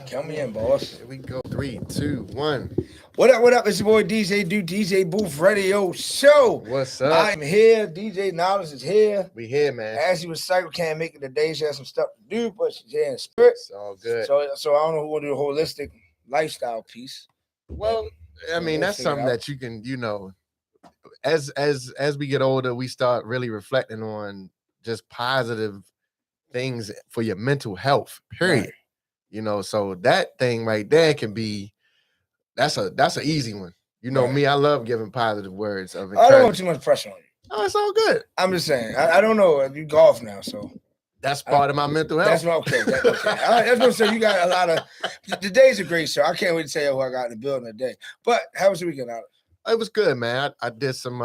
Count me in, boss. Here we go. 3, 2, 1. What up, what up? It's your boy DJ Do DJ Booth Radio Show. What's up? I'm here. DJ Knowledge is here. We here, man. As she was cycle, can't make it today. She has some stuff to do, but she's here in spirit. It's all good. So I don't know who will do the holistic lifestyle piece. Well, I mean, that's something that you can, as we get older, we start really reflecting on just positive things for your mental health, period. Right. So that thing right there can be that's an easy one. Right. Me, I love giving positive words of encouragement. I don't want too much pressure on you. Oh, it's all good. I'm just saying. I don't know. You golf now, so that's part of my mental health. That's okay. That's okay. That's what I'm saying. You got a lot of the day's a great show. I can't wait to tell you who I got in the building today. But how was your weekend, Alex? It was good, man. I did some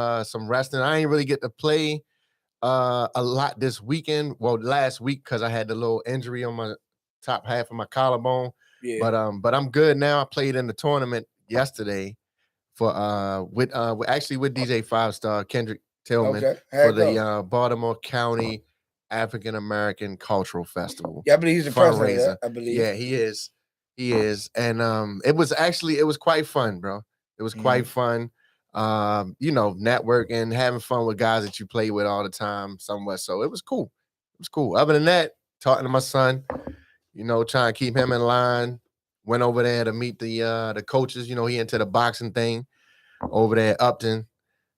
resting. I ain't really get to play a lot this weekend. Well, last week because I had the little injury on my top half of my collarbone. Yeah. But I'm good now. I played in the tournament yesterday for with DJ 5-Star Kendrick Tillman for the Baltimore County African American Cultural Festival. Yeah, I believe he's the president. I believe. Yeah, he is. He is, and it was quite fun, bro. It was quite fun. Networking, having fun with guys that you play with all the time somewhere. So it was cool. It was cool. Other than that, talking to my son, trying to keep him in line. Went over there to meet the coaches. He into the boxing thing over there at Upton.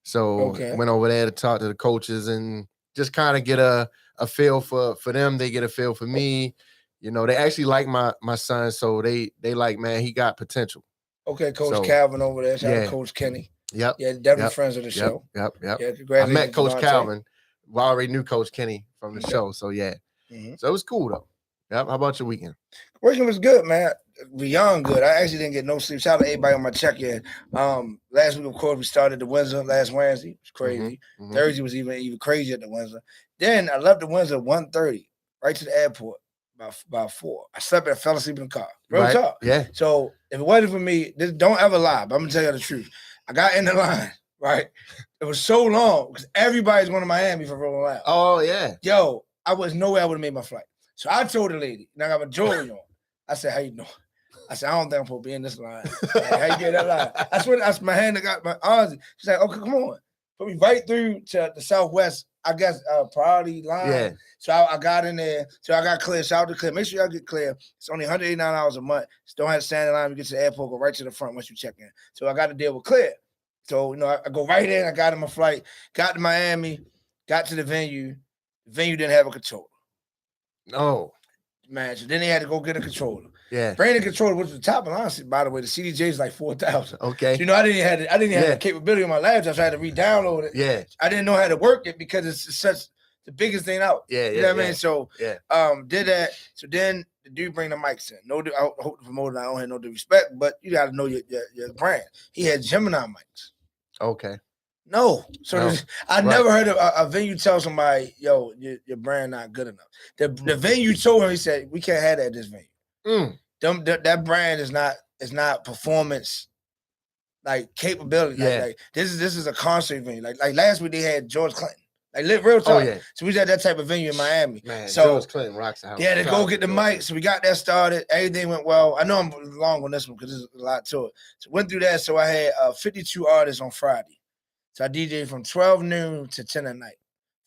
So went over there to talk to the coaches and just kind of get a feel for them. They get a feel for me. They actually like my son. So they like, man, he got potential. Okay, Coach Calvin over there. Shout out Coach Kenny. Yep. Yeah, definitely friends of the show. Yep. Yeah, I met Coach Calvin. I already knew Coach Kenny from the show. So yeah. Mm-hmm. So it was cool though. Yep. How about your weekend? Weekend was good, man. Beyond good. I actually didn't get no sleep. Shout out to everybody on my check-in. Last week, of course, we started the Windsor last Wednesday. It was crazy. Mm-hmm. Thursday was even crazier at the Windsor. Then I left the Windsor at 1:30, right to the airport, about 4. I slept and fell asleep in the car. Real talk. Yeah. So if it wasn't for me, don't ever lie, but I'm going to tell you the truth. I got in the line, right? It was so long because everybody's going to Miami for Rolling Loud. Oh, yeah. Yo, I was nowhere I would have made my flight. So I told the lady, and I got my jewelry on. I said, how you doing? I said, I don't think I'm supposed to be in this line. How you get that line? I swear, that's my hand that got my arms. She's like, okay, come on. Put me right through to the Southwest, I guess, priority line. Yeah. So I got in there. So I got clear. Shout out to clear. Make sure y'all get clear. It's only $189 a month. Just don't have to stand in line. We get to the airport, go right to the front once you check in. So I got to deal with clear. So, I go right in. I got in my flight, got to Miami, got to the venue. The venue didn't have a controller. No. Man, so then they had to go get a controller. Yeah. Bring the controller, which was the top of the line. By the way, the CDJ is like 4,000. Okay. So, I didn't have the capability on my laptop, so I had to re-download it. Yeah. I didn't know how to work it because it's such the biggest thing out. Yeah, you know what I mean? So, did that. So then the dude bring the mics in. I hope the promoter, I don't have no disrespect, but you got to know your brand. He had Gemini mics. Okay. No. So I never heard of a venue tell somebody, yo, your brand not good enough. The venue told him, he said, we can't have that at this venue. That brand is not performance like capability. Yeah. Like this is a concert venue. Like last week they had George Clinton. Like real talk. Oh, yeah. So we was at that type of venue in Miami. Man, so George Clinton rocks the house. Yeah, to go get the mic. So we got that started. Everything went well. I know I'm long on this one because there's a lot to it. So went through that. So I had 52 artists on Friday. So I DJed from 12 noon to 10 at night.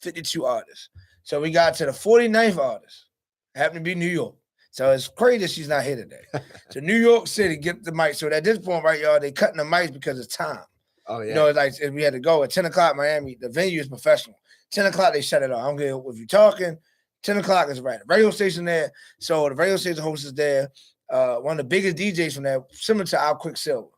52 artists. So we got to the 49th artist. It happened to be New York. So it's crazy that she's not here today. So New York City, get the mic. So at this point, right, y'all, they cutting the mics because it's time. Oh, yeah. It's like if we had to go at 10 o'clock Miami, the venue is professional. 10 o'clock, they shut it off. I don't care if you're talking. 10 o'clock is right. The radio station there. So the radio station host is there. One of the biggest DJs from there, similar to our Quicksilver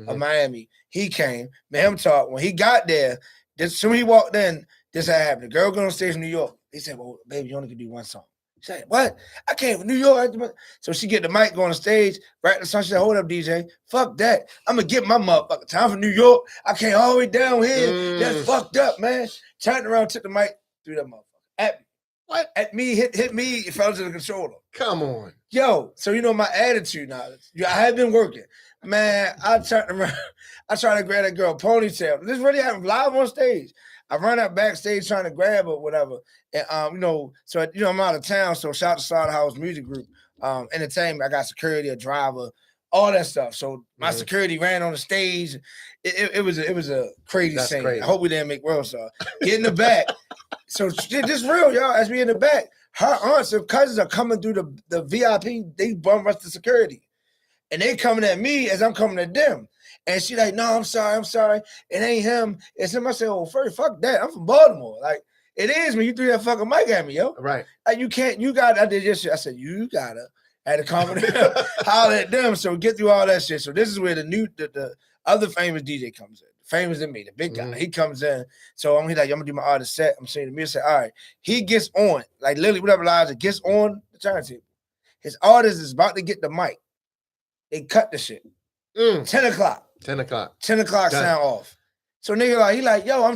of Miami. He came, made him talk. When he got there, soon he walked in, this had happened. The girl got on stage from New York. He said, well, baby, you only can do one song. She said, what? I came from New York. So she get the mic, go on the stage, right in the sun. She said, hold up, DJ. Fuck that. I'm going to get my motherfucker time from New York. I came all the way down here. That's fucked up, man. Turned around, took the mic, threw that motherfucker at me. What? At me, hit me, it fell to the controller. Come on. Yo, so my attitude now. I have been working. Man, I turned around. I tried to grab that girl ponytail. This really happened live on stage. I run up backstage trying to grab her, whatever. And so I'm out of town. So shout out to Slaughterhouse Music Group entertainment. I got security, a driver, all that stuff. So my security ran on the stage. It was a crazy scene. Crazy. I hope we didn't make World Star. Get in the back. So just real, y'all. As we in the back, her aunts and cousins are coming through the VIP. They bum rush the security, and they coming at me as I'm coming at them. And she like, no, I'm sorry. It ain't him. It's him. I said, oh, first, fuck that. I'm from Baltimore. Like, it is when you threw that fucking mic at me, yo. Right. Like, I did this shit. I said, you gotta. I had to comment holler at them. So get through all that shit. So this is where the other famous DJ comes in. Famous than me, the big guy. He comes in. So I'm gonna do my artist set. I'm saying to me, I said, all right. He gets on, like literally whatever lives it gets on the turntable. His artist is about to get the mic. They cut the shit. 10 o'clock. 10 o'clock. 10 o'clock sound off. So nigga like he like, yo, you know what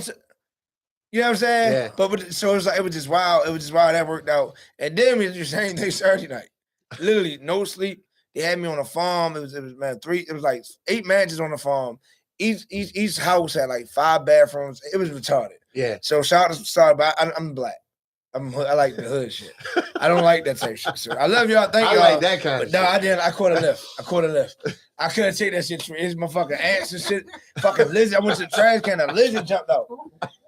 I'm saying? Yeah. But so it was like it was just wild. It was just wild that worked out. And then we did the same thing Saturday night. Literally no sleep. They had me on a farm. It was like 8 mansions on the farm. Each house had like 5 bathrooms. It was retarded. Yeah. So shout out to sorry, but I'm black. I like the hood shit. I don't like that type shit. So I love y'all. Thank y'all. I like that kind of shit. No, I didn't. I caught a lift. I couldn't take that shit. It's my fucking ants and shit. Fucking lizard. I went to the trash can. A lizard jumped out.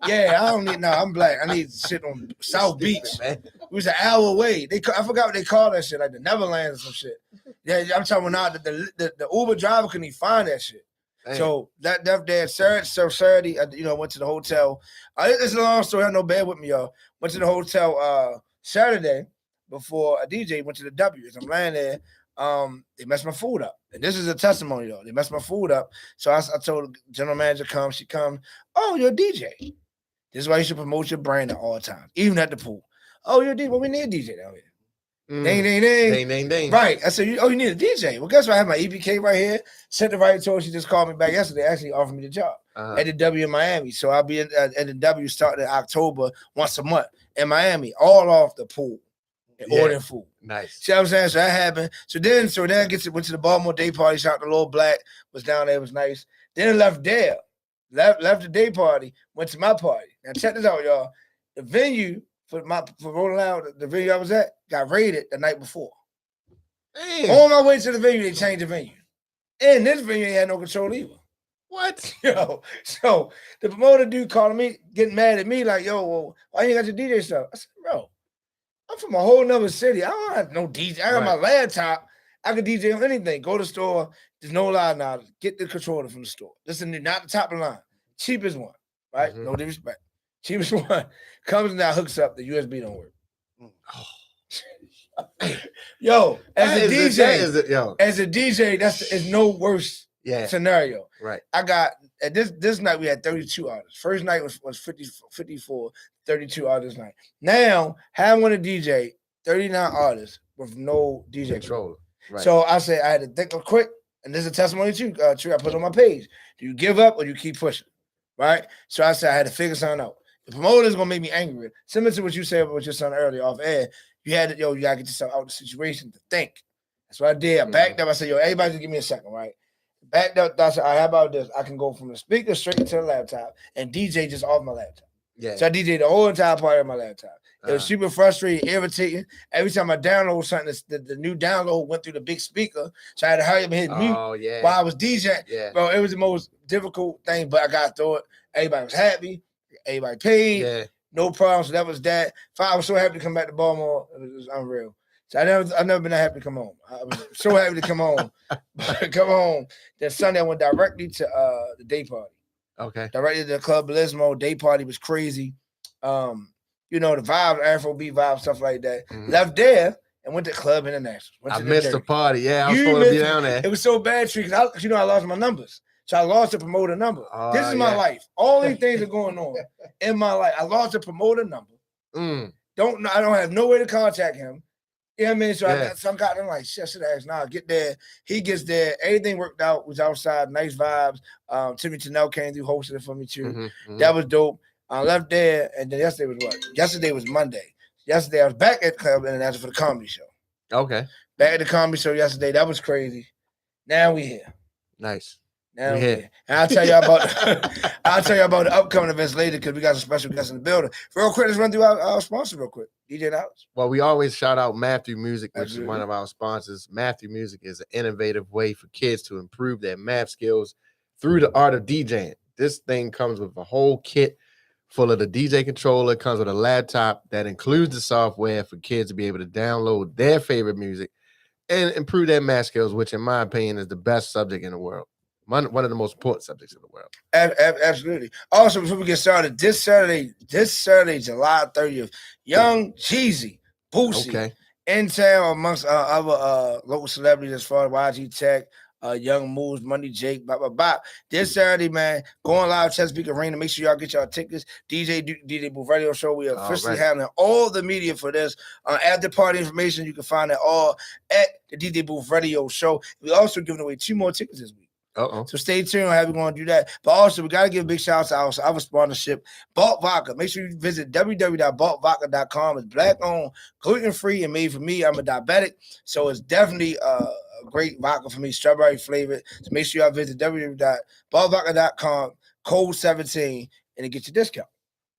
Yeah, I don't need. No, I'm black. I need shit on South Beach. It was an hour away. I forgot what they call that shit, like the Neverlands or some shit. Yeah, I'm talking now. The Uber driver couldn't even find that shit. Damn. So that day Saturday, I went to the hotel. It's a long story. I know, bear with me, y'all. Went to the hotel Saturday before a DJ went to the W. As I'm laying there, they messed my food up. And this is a testimony, though. They messed my food up. So I told the general manager, she come. Oh, you're a DJ. This is why you should promote your brand at all times, even at the pool. Oh, you're a DJ. Well, we need a DJ down here. Ding, ding, ding. Ding, ding, ding. Right. I said, you need a DJ. Well, guess what? I have my EPK right here. Sent it right to her. She just called me back yesterday. Actually offered me the job at the W in Miami. So I'll be at the W starting in October once a month in Miami, all off the pool and ordering food. Nice. See what I'm saying? So that happened. So then I went to the Baltimore Day Party. Shout out to Lil Black. Was down there. It was nice. Then I left there. Left the day party. Went to my party. Now check this out, y'all. The venue for Rolling Loud, the venue I was at, got raided the night before. Damn. On my way to the venue, they changed the venue. And this venue ain't had no control either. What? Yo, so the promoter dude calling me, getting mad at me, like, yo, well, why you got your DJ stuff? I said, bro, I'm from a whole nother city. I don't have no DJ. I got my laptop. I can DJ on anything. Go to the store. There's no lie now. Get the controller from the store. This is not the top of the line. Cheapest one, right? Mm-hmm. No disrespect. Cheapest one comes and now hooks up. The USB don't work. Yo, as a DJ, that's no worse scenario. Right. I got at this night we had 32 artists. First night was 54, 32 artists night. Now having a DJ, 39 artists with no DJ control. Right. So I said I had to think quick, and this is a testimony too. True, I put on my page. Do you give up or do you keep pushing? Right. So I said I had to figure something out. The promoter is gonna make me angry. Similar to what you said with your son earlier off air. You gotta get yourself out of the situation to think. That's what I did. I backed up. I said, everybody just give me a second, right? Backed up. I said, all right, how about this? I can go from the speaker straight to the laptop and DJ just off my laptop. Yeah. So I DJed the whole entire party on my laptop. It was super frustrating, irritating. Every time I download something, the new download went through the big speaker. So I had to hurry up and hit mute while I was DJing. Yeah. Bro, it was the most difficult thing, but I got through it. Everybody was happy. Everybody paid. Yeah. No problem. So that was that. I was so happy to come back to Baltimore. It was unreal. So I've never been that happy to come home. I was so happy to come home. Come home. Then Sunday I went directly to the day party. Okay. Directly to the Club Bellismo. Day party was crazy. The vibes, Afrobeat vibes, stuff like that. Mm-hmm. Left there and went to Club International. I missed the party. Yeah, I was supposed to be down there. It was so bad, because I lost my numbers. So I lost a promoter number. This is my life. All these things are going on in my life. I lost a promoter number. I don't have no way to contact him. You know what I mean? So I got some guy. I'm like, shit, I should ask. Now get there. He gets there. Everything worked out. Was outside. Nice vibes. Timmy Chanel came through, hosted it for me too. Mm-hmm. That was dope. I left there, and then yesterday was what? Yesterday was Monday. Yesterday I was back at Club International for the comedy show. Okay. Back at the comedy show yesterday. That was crazy. Now we here. Nice. Now we here. And I'll tell you about the upcoming events later because we got some special guests in the building. Real quick, let's run through our sponsor real quick. DJ Knowledge. Well, we always shout out Matthew Music, which Absolutely. is one of our sponsors. Matthew Music is an innovative way for kids to improve their math skills through the art of DJing. This thing comes with a whole kit full of the DJ controller, comes with a laptop that includes the software for kids to be able to download their favorite music and improve their math skills, which in my opinion is the best subject in the world. One of the most important subjects in the world. Absolutely. Also, before we get started, this Saturday, July 30th, Young Jeezy, Boosie, Okay. in town amongst other local celebrities as far as YG Tech, Young Moves, Money Jake, blah, blah, blah. This Saturday, man, going live Chesapeake Arena. Make sure y'all get y'all tickets. DJ Booth Radio Show. We are officially handling all the media for this. After party information, you can find it all at the DJ Booth Radio Show. We also giving away 2 more tickets this week. So stay tuned on how we're going to do that. But also, we got to give a big shout out to our sponsorship, Balt Vodka. Make sure you visit www.baltvodka.com. It's black-owned, gluten-free, and made for me. I'm a diabetic, so it's definitely a great vodka for me, strawberry flavored. So make sure y'all visit www.baltvodka.com, code 17, and to get your discount.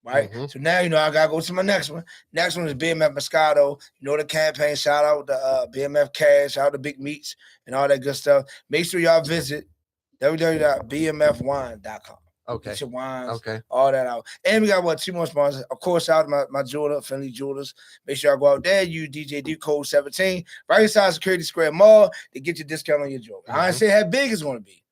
Right? So now, I got to go to my next one. Next one is BMF Moscato. The campaign. Shout out to BMF Cash. Shout out to Big Meats and all that good stuff. Make sure y'all visit www.bmfwine.com. Get your wines, all that out. And we got 2 more sponsors. Of course, shout out to my jeweler, Finley Jewelers. Make sure y'all go out there, use DJD code 17, right inside Security Square Mall to get your discount on your jewelry. I ain't say how big it's going to be,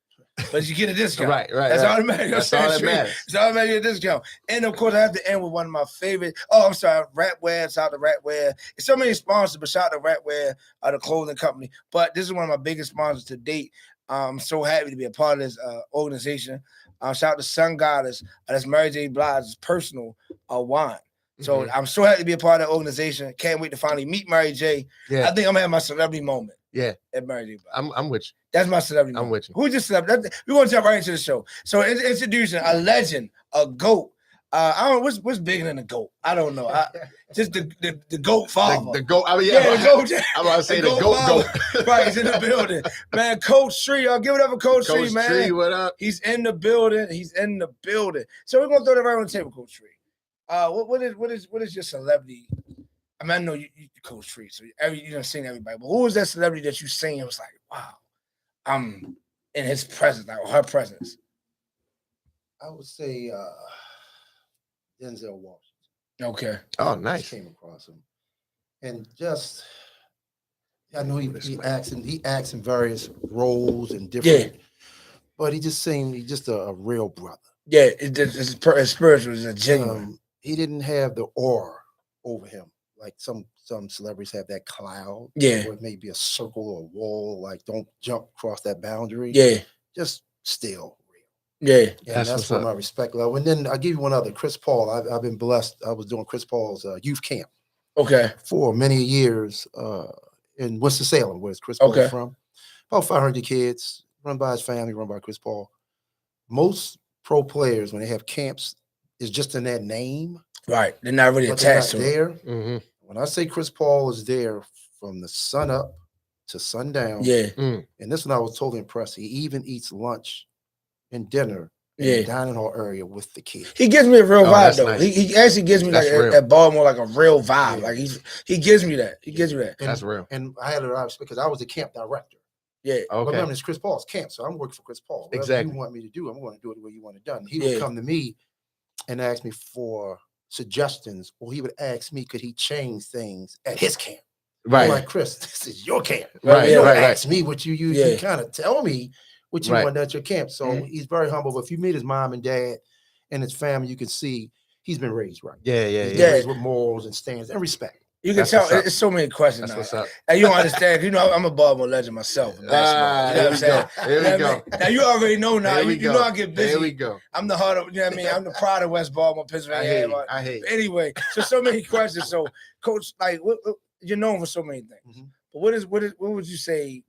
but you get a discount. Right. That's automatic. That's all that matters. It's automatic discount. And of course, I have to end with one of my favorite. Oh, I'm sorry, Ratwear. Shout out to Ratwear. It's so many sponsors, but shout out to Ratwear, the clothing company. But this is one of my biggest sponsors to date. I'm so happy to be a part of this organization. Shout out to Sun Goddess. That's Mary J. Blige's personal wine. So I'm so happy to be a part of that organization. Can't wait to finally meet Mary J. I think I'm gonna have my celebrity moment. At Mary J. Blige. I'm with you. That's my celebrity moment. I'm with you. Who's your celebrity? We're gonna jump right into the show. So introducing a legend, a GOAT. I don't know what's bigger than the GOAT. I don't know. Just the GOAT father. The GOAT. I mean, the GOAT. I'm about to say the GOAT. Right, he's in the building. Man, Coach Tree. Y'all give it up for Coach Tree, man. Coach Tree, what up? He's in the building. So we're gonna throw that right on the table, Coach Tree. What is your celebrity? I mean, I know you Coach Tree, so you done seen everybody. But who was that celebrity that you seen and was like, wow, I'm in his presence, like her presence? I would say Denzel Washington. Okay. Oh, nice. Came across him, and just I know he acts in various roles and different. Yeah. But he just seemed just a real brother. Yeah, his spiritual is a genuine. He didn't have the aura over him like some celebrities have, that cloud. Yeah. Or it may be a circle or a wall. Like, don't jump across that boundary. Yeah. Just still. Yeah, and that's where my respect level. And then I'll give you one other. Chris Paul. I've been blessed. I was doing Chris Paul's youth camp. Okay. For many years in Winston-Salem, where Chris Paul from. About 500 kids, run by his family, run by Chris Paul. Most pro players, when they have camps, is just in that name. Right. They're not really attached to there. When I say Chris Paul is there from the sun up to sundown. Yeah. And this one I was totally impressed. He even eats lunch and dinner in the dining hall area with the kids. He gives me a real vibe though. Nice. He actually gives me like at Baltimore like a real vibe. Like he gives me that. He gives me that. And, that's real. And I had a lot of respect because I was the camp director. Yeah. Okay. But remember, it's Chris Paul's camp, so I'm working for Chris Paul. Whatever you want me to do, I'm going to do it the way you want it done. He would come to me and ask me for suggestions, or he would ask me, could he change things at his camp? Right. I'm like, Chris, this is your camp. Right. You don't ask me what you use. You kind of tell me what you want at your camp. So he's very humble. But if you meet his mom and dad and his family, you can see he's been raised right. He's been raised with morals and standards and respect. You can tell it's so many questions. That's what's up. And you don't understand. I'm a Baltimore legend myself. You know what I'm saying? Here we go. Now you already know now. You know I get busy. Here we go. I'm the heart of, you know what I mean? I'm the pride of West Baltimore, Pennsylvania. I hate it. Anyway, so many questions. So, Coach, like, you're known for so many things. But what would you say?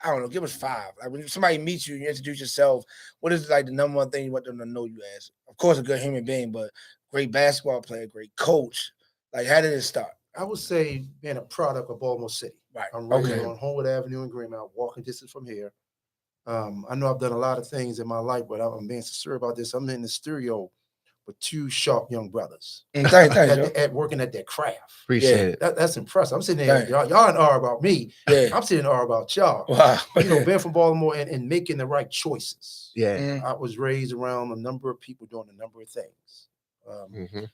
I don't know. Give us 5. Like when somebody meets you, you introduce yourself. What is like the number one thing you want them to know you as? Of course, a good human being, but great basketball player, great coach. Like, how did it start? I would say being a product of Baltimore City. Right. I'm raised on Homewood Avenue in Greenmount, walking distance from here. I know I've done a lot of things in my life, but I'm being sincere about this. I'm in the stereo with two sharp young brothers Thanks, yo. at working at their craft. Appreciate it. That's impressive. I'm sitting there, y'all in awe about me. Yeah. I'm sitting in awe about y'all. Wow. Being from Baltimore and making the right choices. Yeah. I was raised around a number of people doing a number of things. Mm-hmm.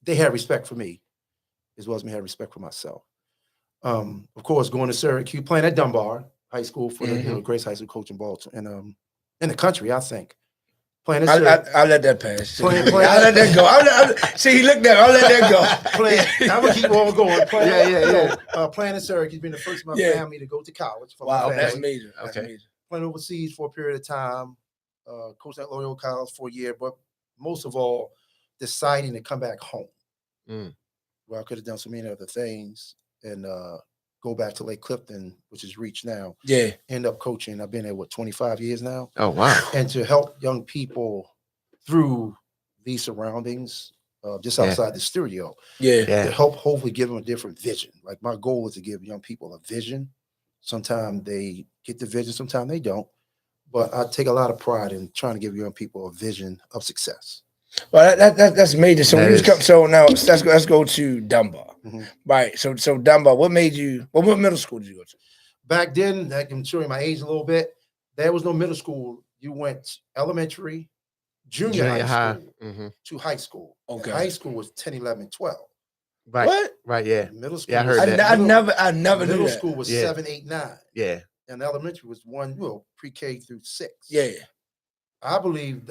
They had respect for me as well as me had respect for myself. Of course, going to Syracuse, playing at Dunbar High School for the greatest high school coach in Baltimore and in the country, I think. Playing at I'll let that pass. Playing, I'll let that go. See, he looked at me. I'll let that go. I'm gonna keep on going. Yeah. Playing in Syracuse, being the first of my family to go to college. Wow, that's major. That's Okay. major. Playing overseas for a period of time, coaching at Loyola College for a year, but most of all, deciding to come back home. Where I could have done so many other things and go back to Lake Clifton, which is Reach now. Yeah. End up coaching. I've been there, 25 years now? Oh, wow. And to help young people through these surroundings, just outside the studio. Yeah. To help hopefully give them a different vision. Like my goal is to give young people a vision. Sometimes they get the vision, sometimes they don't. But I take a lot of pride in trying to give young people a vision of success. Well, that's major. So so now let's go to Dunbar. Right. So Dunbar, what middle school did you go to? Back then, I can show you my age a little bit. There was no middle school. You went elementary, junior high school to high school. Okay. High school was 10, 11, 12. Right. What? Right, yeah. Middle school. Yeah, I heard that. I never knew middle that. school was 7, 8, 9. Yeah. And elementary was pre-K through 6. Yeah. I believe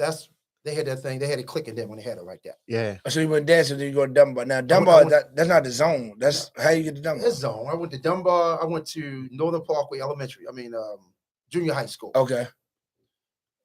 they had that thing. They had it clicking then when they had it like that. Yeah. So you went there, so then you go to Dunbar. Now Dunbar, that's not the zone. That's how you get to Dunbar. That's zone. I went to Dunbar. I went to Northern Parkway Elementary. Junior high school. Okay.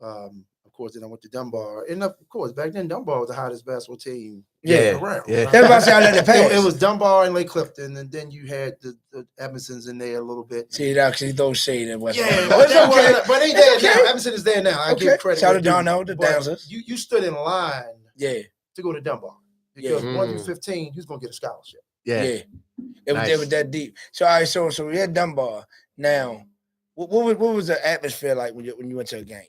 Of course, then I went to Dunbar, and of course, back then Dunbar was the hottest basketball team around. Yeah. Everybody say I let it pass. It was Dunbar and Lake Clifton, and then you had the Evansons in there a little bit. See, actually, those shade at West. Yeah, but they there now. Evanston is there now. I give credit. Shout out to Darnell, the dancers. You stood in line. Yeah. To go to Dunbar because 1 through 15, you was gonna get a scholarship. Yeah. It was that deep. So all right, so we had Dunbar. Now, what was the atmosphere like when you went to a game?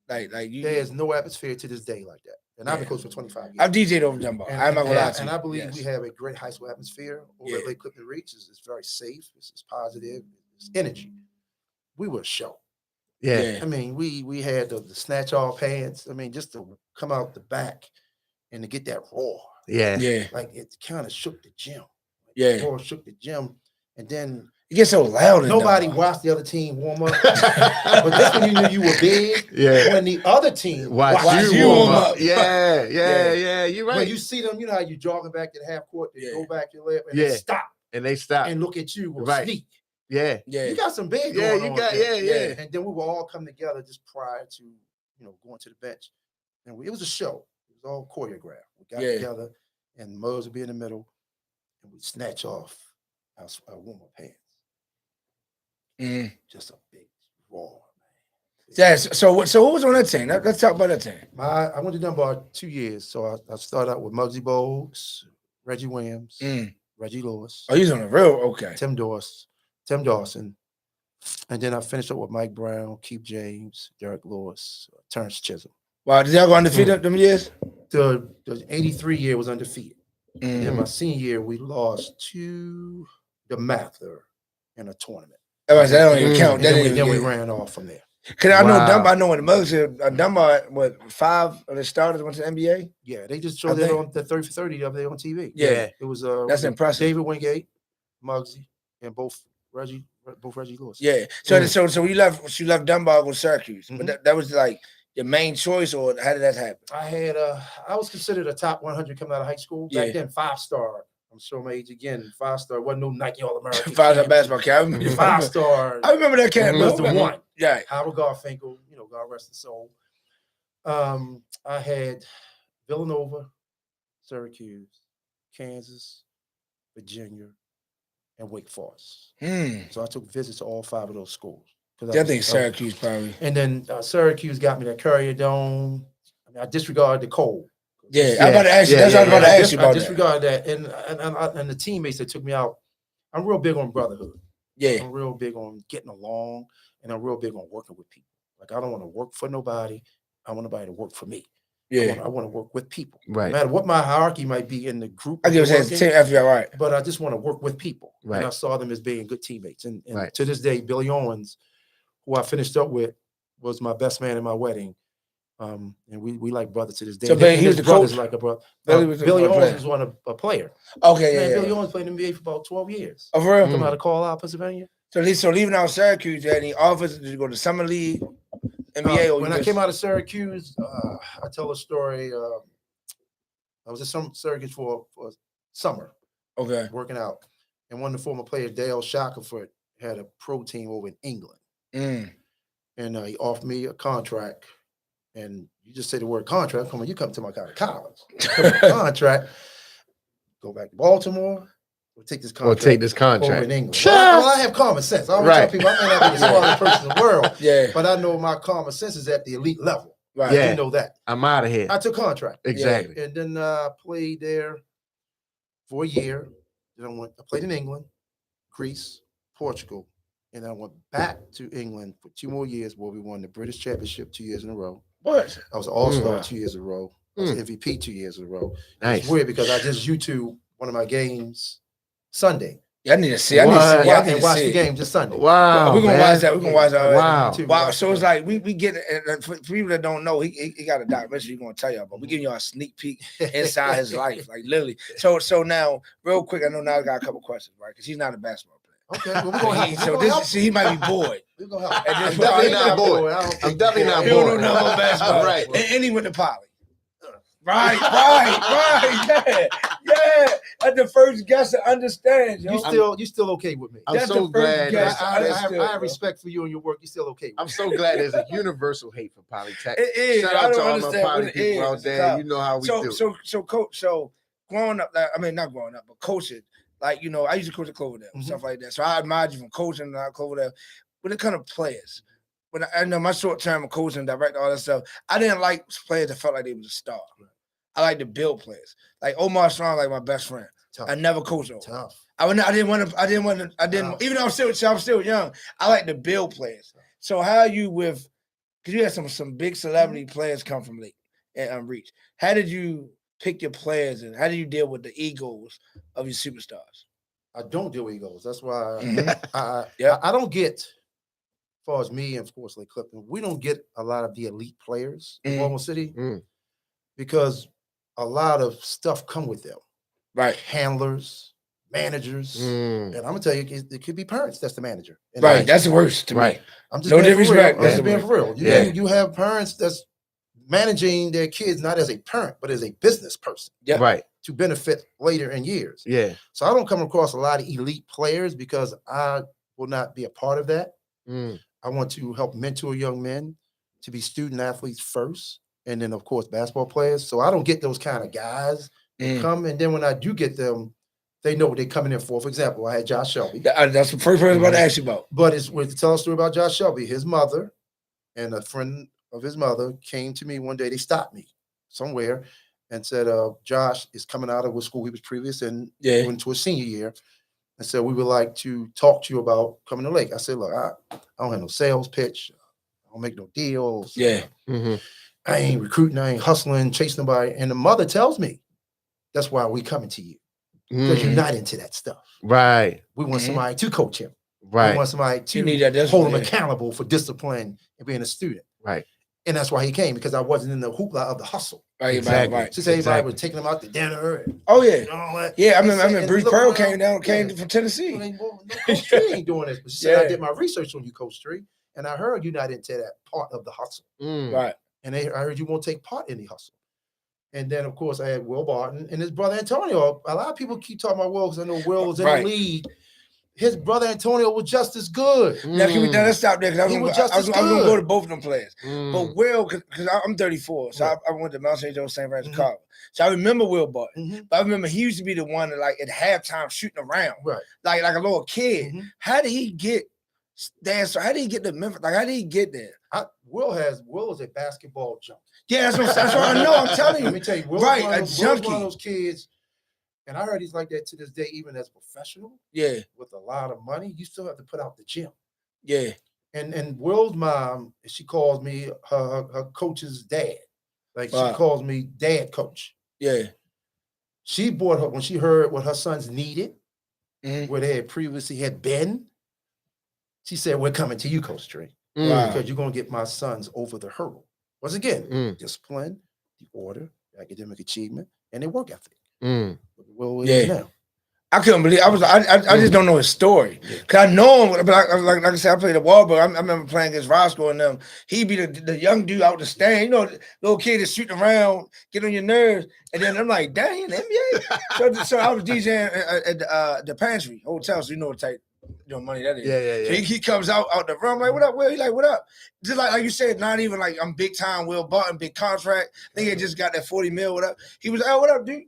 Like there's no atmosphere to this day like that. And I've been coached for 25 years. I've DJ'd over Dunbar. I'm not gonna lie to you. And I believe we have a great high school atmosphere over at Lake Clifton Reach. It's very safe. It's positive. It's energy. We were a show. Yeah. I mean, we had the snatch off pants. I mean, just to come out the back and to get that roar. Yeah. Yeah. Like it kind of shook the gym. Yeah. The roar shook the gym. And then it gets so loud. Nobody watched the other team warm up. But that's when you knew you were big. Yeah. When the other team watched you warm up. Yeah. You're right. When you see them, you know how you jogging back to the half court, they go back your left and they stop. And look at you or sneak. Yeah. You got some big going on. Yeah. And then we will all come together just prior to, going to the bench. And it was a show. It was all choreographed. We got together and Muzz would be in the middle and we'd snatch off our warm-up pants. Just a big roar, man. Yes. So what was on that team? Let's talk about that team. I went to Dunbar 2 years. So I started out with Muggsy Bogues, Reggie Williams, Reggie Lewis. Oh, he's on the real okay. Tim Dawson. And then I finished up with Mike Brown, Keith James, Derek Lewis, Terrence Chisholm. Wow, did y'all go undefeated them years? The 83 year was undefeated. And my senior year, we lost to the Mather in a tournament. That don't even count. Then we ran off from there. Cause I know Dunbar. I know when the Mugs Dunbar, 5 of the starters went to the NBA. Yeah, they just showed that on the 30 for 30 up there on TV. Yeah, it was. That's impressive. David Wingate, Muggsy, and both Reggie Lewis. Yeah. So you left Dunbar with Syracuse, but that was like your main choice, or how did that happen? I was considered a top 100 coming out of high school back then. 5-star. I'm showing my age again. 5-star. Wasn't no Nike All-American. 5-star basketball camp. 5-star. I remember that camp. Was the one. Yeah. Howard Garfinkel, God rest his soul. I had Villanova, Syracuse, Kansas, Virginia, and Wake Forest. So I took visits to all 5 of those schools. I think Syracuse probably. And then Syracuse got me that Courier Dome. I disregarded the cold. Yeah, I'm about to ask you. That's what I'm about to ask you about. I disregard that. And the teammates that took me out, I'm real big on brotherhood. Yeah. I'm real big on getting along, and I'm real big on working with people. Like, I don't want to work for nobody. I want nobody to work for me. Yeah. I want to work with people. Right. No matter what my hierarchy might be in the group. I give it team FBI, right. But I just want to work with people. Right. And I saw them as being good teammates. And right. to this day, Billy Owens, who I finished up with, was my best man in my wedding. And we like brothers to this day. So he was the coach? Like a brother. Billy Owens was a player. Okay, Billy Owens played in the NBA for about 12 years. Oh, for real? Coming out of Carlisle, Pennsylvania. So leaving out Syracuse, you had any offers? Did you go to Summer League, NBA? When I came out of Syracuse, I tell a story. I was at Syracuse for summer. Okay. Working out. And one of the former players, Dale Shackelford, had a pro team over in England. And he offered me a contract. And you just say the word contract, you come to my college. Contract, go back to Baltimore, we'll take this contract. Over in England. Well, I have common sense. I always tell people I may not be the smartest person in the world, but I know my common sense is at the elite level. Right. Yeah. You know that. I'm out of here. I took contract. Exactly. And then I played there for a year. Then I played in England, Greece, Portugal. And then I went back to England for 2 more years where we won the British Championship 2 years in a row. What? I was an all-star 2 years in a row. I was MVP 2 years in a row. Nice. It's weird because I just YouTube one of my games Sunday. Yeah, I need to see. I need to watch the game just Sunday. Wow. We're gonna watch that. We're gonna watch that. Wow. So it's like we get it. For people that don't know, he got a documentary he's gonna tell y'all, but we giving y'all a sneak peek inside his life, like literally. So now, real quick, I know now I got a couple questions, right? Because he's not a basketball player. Okay, well, we're gonna help. He might be bored. We're gonna help. I'm definitely not bored. I'm definitely not bored. He don't know nothing about basketball, right? And he went to Poly. Right. Yeah. That's the first guest to understand. Yo. You still okay with me? I'm so glad. I have respect for you and your work. You still okay with me? I'm so glad there's a universal hate for Polytech. It is. Shout out to all my Poly people out there. You know how we do. So coach. So growing up, not growing up, but coaching. Like I used to coach at Cloverdale and stuff like that. So I admired you from coaching at Cloverdale. When it comes to players, when I know my short term of coaching, director, all that stuff, I didn't like players that felt like they was a star. I like to build players. Like Omar Strong, like my best friend. Tough. I never coached Omar. Tough. I didn't want to. Even though I'm still young, I like to build players. So how are you with? Because you had some big celebrity players come from Lake and Reach. How did you pick your players and how do you deal with the egos of your superstars? I don't deal with egos. That's why I don't get, as far as me and of course Lake Clifton, we don't get a lot of the elite players in Baltimore City because a lot of stuff come with them. Right. Handlers, managers. And I'm gonna tell you, it could be parents that's the manager. Right. That's the worst to me. I'm just no disrespect. I'm just being for real. You have parents that's managing their kids not as a parent, but as a business person. Yeah. Right. To benefit later in years. Yeah. So I don't come across a lot of elite players because I will not be a part of that. I want to help mentor young men to be student athletes first. And then, of course, basketball players. So I don't get those kind of guys that come. And then when I do get them, they know what they're coming in for. For example, I had Josh Shelby. That's the first person I'm about to ask you about. But it's to tell a story about Josh Shelby. His mother and a friend of his mother came to me one day. They stopped me somewhere and said, Josh is coming out of what school he was previous in, went to a senior year. And said, we would like to talk to you about coming to Lake. I said, look, I don't have no sales pitch. I don't make no deals. Yeah. I ain't recruiting. I ain't hustling, chasing nobody. And the mother tells me, that's why we coming to you. Because you're not into that stuff. Right. We want somebody to coach him. Right. We want somebody to hold him accountable for discipline and being a student. Right. And that's why he came, because I wasn't in the hoopla of the hustle. Right. Since everybody was taking him out to dinner. And, oh, yeah. You know, I mean, Bruce Pearl came from Tennessee. Coach Tree ain't doing this. But she said, I did my research on you, Coach Tree, and I heard you're not into that part of the hustle. Right. And I heard you won't take part in the hustle. And then, of course, I had Will Barton and his brother Antonio. A lot of people keep talking about Will because I know Will was in the league. His brother Antonio was just as good. Now, let's stop there because I was going to go to both of them players. But Will, because I'm 34, so I went to Mount St. Joseph St. Francis College. So I remember Will Barton. But I remember he used to be the one that, like, at halftime shooting around. Right. Like a little kid. How did he get there? So how did he get to Memphis? Like, how did he get there? Will is a basketball junkie. Yeah, that's what I know. I'm telling you. Let me tell you, Will's one of those kids, and I heard he's like that to this day, even as a professional. Yeah. With a lot of money, you still have to put out the gym. Yeah. And Will's mom, she calls me her coach's dad. Like she calls me dad coach. Yeah. She bought her when she heard what her sons needed, where they had previously had been. She said, "We're coming to you, Coach Trey, because you're gonna get my sons over the hurdle." Once again, discipline, the order, academic achievement, and their work ethic. Well, now. I couldn't believe I just don't know his story. Cause I know him, but like I said, I played the ball, but I remember playing against Roscoe and them. He'd be the young dude out the stand, you know, little kid that's shooting around, get on your nerves, and then I'm like, dang, he in the NBA. so I was DJing at the Pantry Hotel, so you know what type money that is. Yeah. So he comes out the room like, what up, Will? He like, what up? Just like you said, not even like I'm big time Will Barton, big contract. I think he just got that 40 mil, what up? He was like, oh, what up, dude?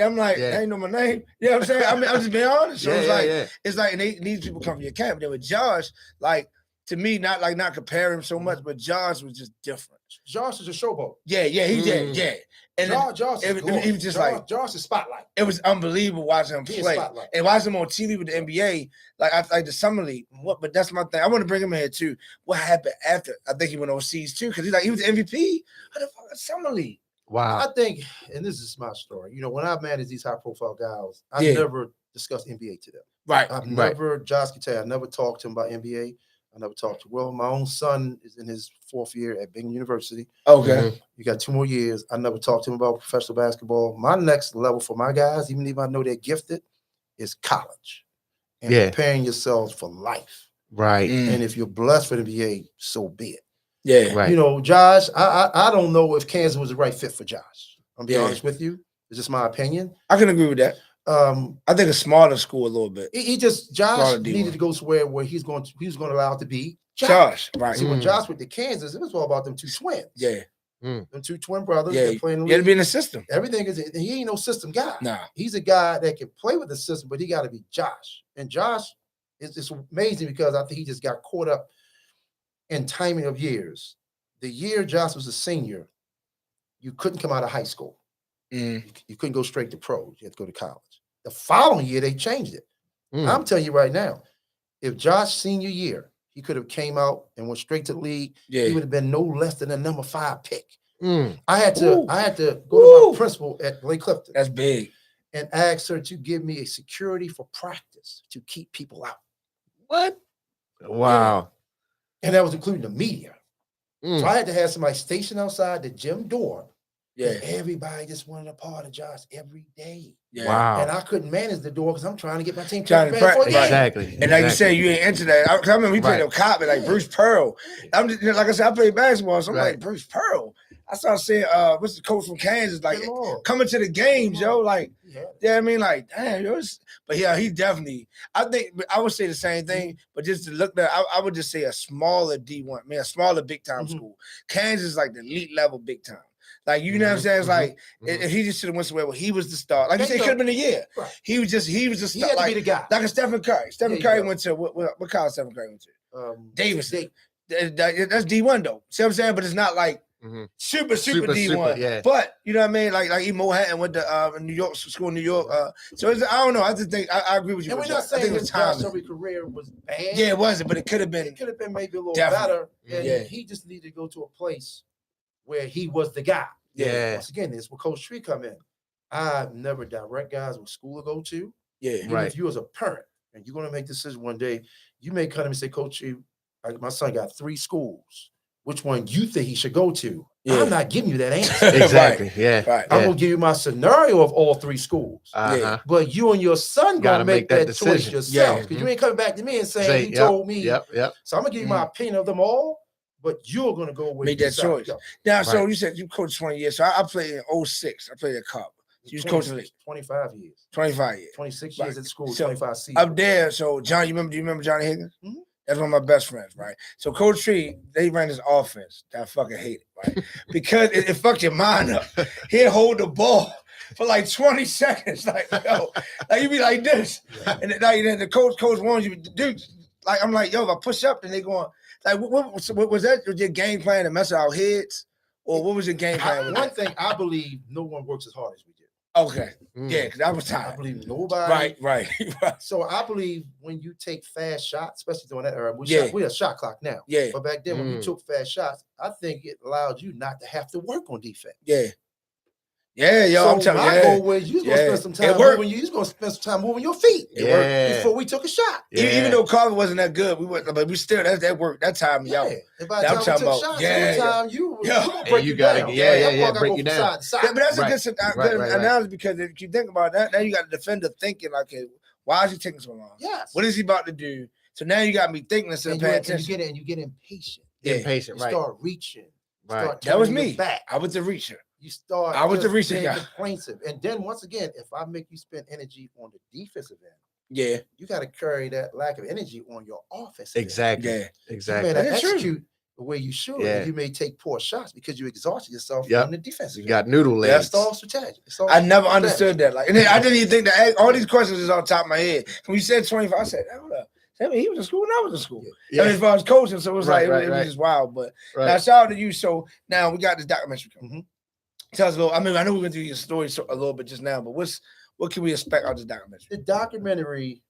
I'm like, I ain't know my name. You know what I'm saying? I mean, I'm just being honest. So it's like, and these people come from your camp. Then with Josh, like, to me, not compare him so much, but Josh was just different. Josh is a showboat. Yeah, he did. Yeah. And Josh is it was just Josh is spotlight. It was unbelievable watching him play. And watching him on TV with the NBA, like the summer league. But that's my thing. I want to bring him in here too. What happened after? I think he went overseas too, because he was the MVP of the fucking summer league. Wow. I think, and this is my story, you know, when I've managed these high-profile guys, I never discussed NBA to them. Right. I've never, Josh can tell you, I never talked to him about NBA. I never talked to, my own son is in his 4th year at Binghamton University. Okay. You got 2 more years. I never talked to him about professional basketball. My next level for my guys, even if I know they're gifted, is college. And preparing yourselves for life. Right. And if you're blessed for the NBA, so be it. Yeah, right. You know, Josh, I don't know if Kansas was the right fit for Josh. I'm being honest with you. It's just my opinion. I can agree with that. I think a smaller school a little bit. Josh needed to go somewhere where he was going to allow it to be Josh. Right. See, when Josh went to Kansas, it was all about them 2 twins. Yeah. Them 2 twin brothers. Yeah. Playing He had to be in the system. Everything he ain't no system guy. Nah. He's a guy that can play with the system, but he got to be Josh. And Josh it's amazing because I think he just got caught up in timing of years. The year Josh was a senior, you couldn't come out of high school. You couldn't go straight to pros. You had to go to college. The following year, they changed it. I'm telling you right now, if Josh's senior year, he could have came out and went straight to the league, he would have been no less than a number 5 pick. I had to go to my principal at Lake Clifton. That's big. And ask her to give me a security for practice to keep people out. What? Wow. And that was including the media. So I had to have somebody stationed outside the gym door. Yeah. Everybody just wanted a part of Josh every day. Yeah. Wow. And I couldn't manage the door because I'm trying to get my team exactly. And like you said, you ain't into that. I remember we played a cop like Bruce Pearl. I'm just, like I said, I played basketball, so I'm like Bruce Pearl. I started saying, what's the coach from Kansas? Like coming to the games, yo. Like, I mean, like, damn, yo. But yeah, he definitely. I think I would say the same thing, but just to look there, I would just say a smaller D1, a smaller big time school. Kansas is like the elite level big time. Like, you know what I'm saying? It's like if he just should have went somewhere where he was the star. Like you said, it could have been a year. Right. He was the star. He had to be the guy. Like a Stephen Curry. Stephen Curry went to what college Stephen Curry went to? Davis. That's D1 though. See what I'm saying? But it's not like super D1. But you know what I mean? Like Mo Hatton went to New York school in New York. So I don't know. I just think I agree with you. And we're not saying his career was bad. Yeah, it wasn't, but it could have been. It could have been maybe a little better. And he just needed to go to a place where he was the guy. Yeah. Once again, this where Coach Tree come in. I've never direct guys what school to go to. Yeah. Even if you as a parent and you're going to make a decision one day, you may come and say, Coach Tree, my son got 3 schools. Which one you think he should go to? Yeah. I'm not giving you that answer. Exactly. Yeah. Right. I'm going to give you my scenario of all 3 schools. But you and your son got to make that choice yourself. Because you ain't coming back to me and saying, you told me. So I'm going to give you my opinion of them all. But you're going to go with make that choice. Now, so you said you coached 20 years. So I played in 06. I played at Cobb. You was coaching 25 years. 25 years. 26 years at school, so 25 seasons. Up there, so John, do you remember Johnny Higgins? That's one of my best friends, right? So Coach Tree, they ran this offense that I fucking hated, right? Because it fucked your mind up. He'd hold the ball for like 20 seconds. Like, yo, like you be like this. And then the coach warns you, dude, like I'm like, yo, if I push up, then they going. Like, what was that? Was your game plan to mess with our heads, or what was your game plan? One thing I believe, no one works as hard as we do. Okay. Yeah, because I was I tired. believe nobody. Right. So I believe when you take fast shots, especially during that era, Yeah. we're a shot clock now. Yeah. But back then, when you took fast shots, I think it allowed you not to have to work on defense. Yeah. Yeah, yo, so I'm telling you. My goal was you was gonna spend some time moving. You was gonna spend some time moving your feet. It worked before we took a shot. Even though Carver wasn't that good, but we still that worked that time, yo. And by the time we took shots, time you break you down. Break you down. Side to side. Yeah, but that's a good analogy because if you think about that, now you got the defender thinking like, okay, why is he taking so long? Yes. What is he about to do? So now you got me thinking instead of paying attention. And you get impatient. Impatient, right? Start reaching. Right. That was me. I was the reacher. You start. I was the reacher guy. Complainsive. And then once again, if I make you spend energy on the defensive end, you got to carry that lack of energy on your offense. Exactly. End. Exactly. You may not execute the way you should. Yeah. You may take poor shots because you exhausted yourself on the defensive. You got noodle legs. That's all strategy. I never understood that. Like, and I didn't even think that all these questions is on top of my head. When you said 25, I said, hold up. I mean, he was in school and I was in school. I mean, as far as coaching, so it was it was just wild. But now shout out to you. So now we got this documentary coming. Tell us a little. I mean, I know we're gonna do your story a little bit just now, but what can we expect out of this documentary? The documentary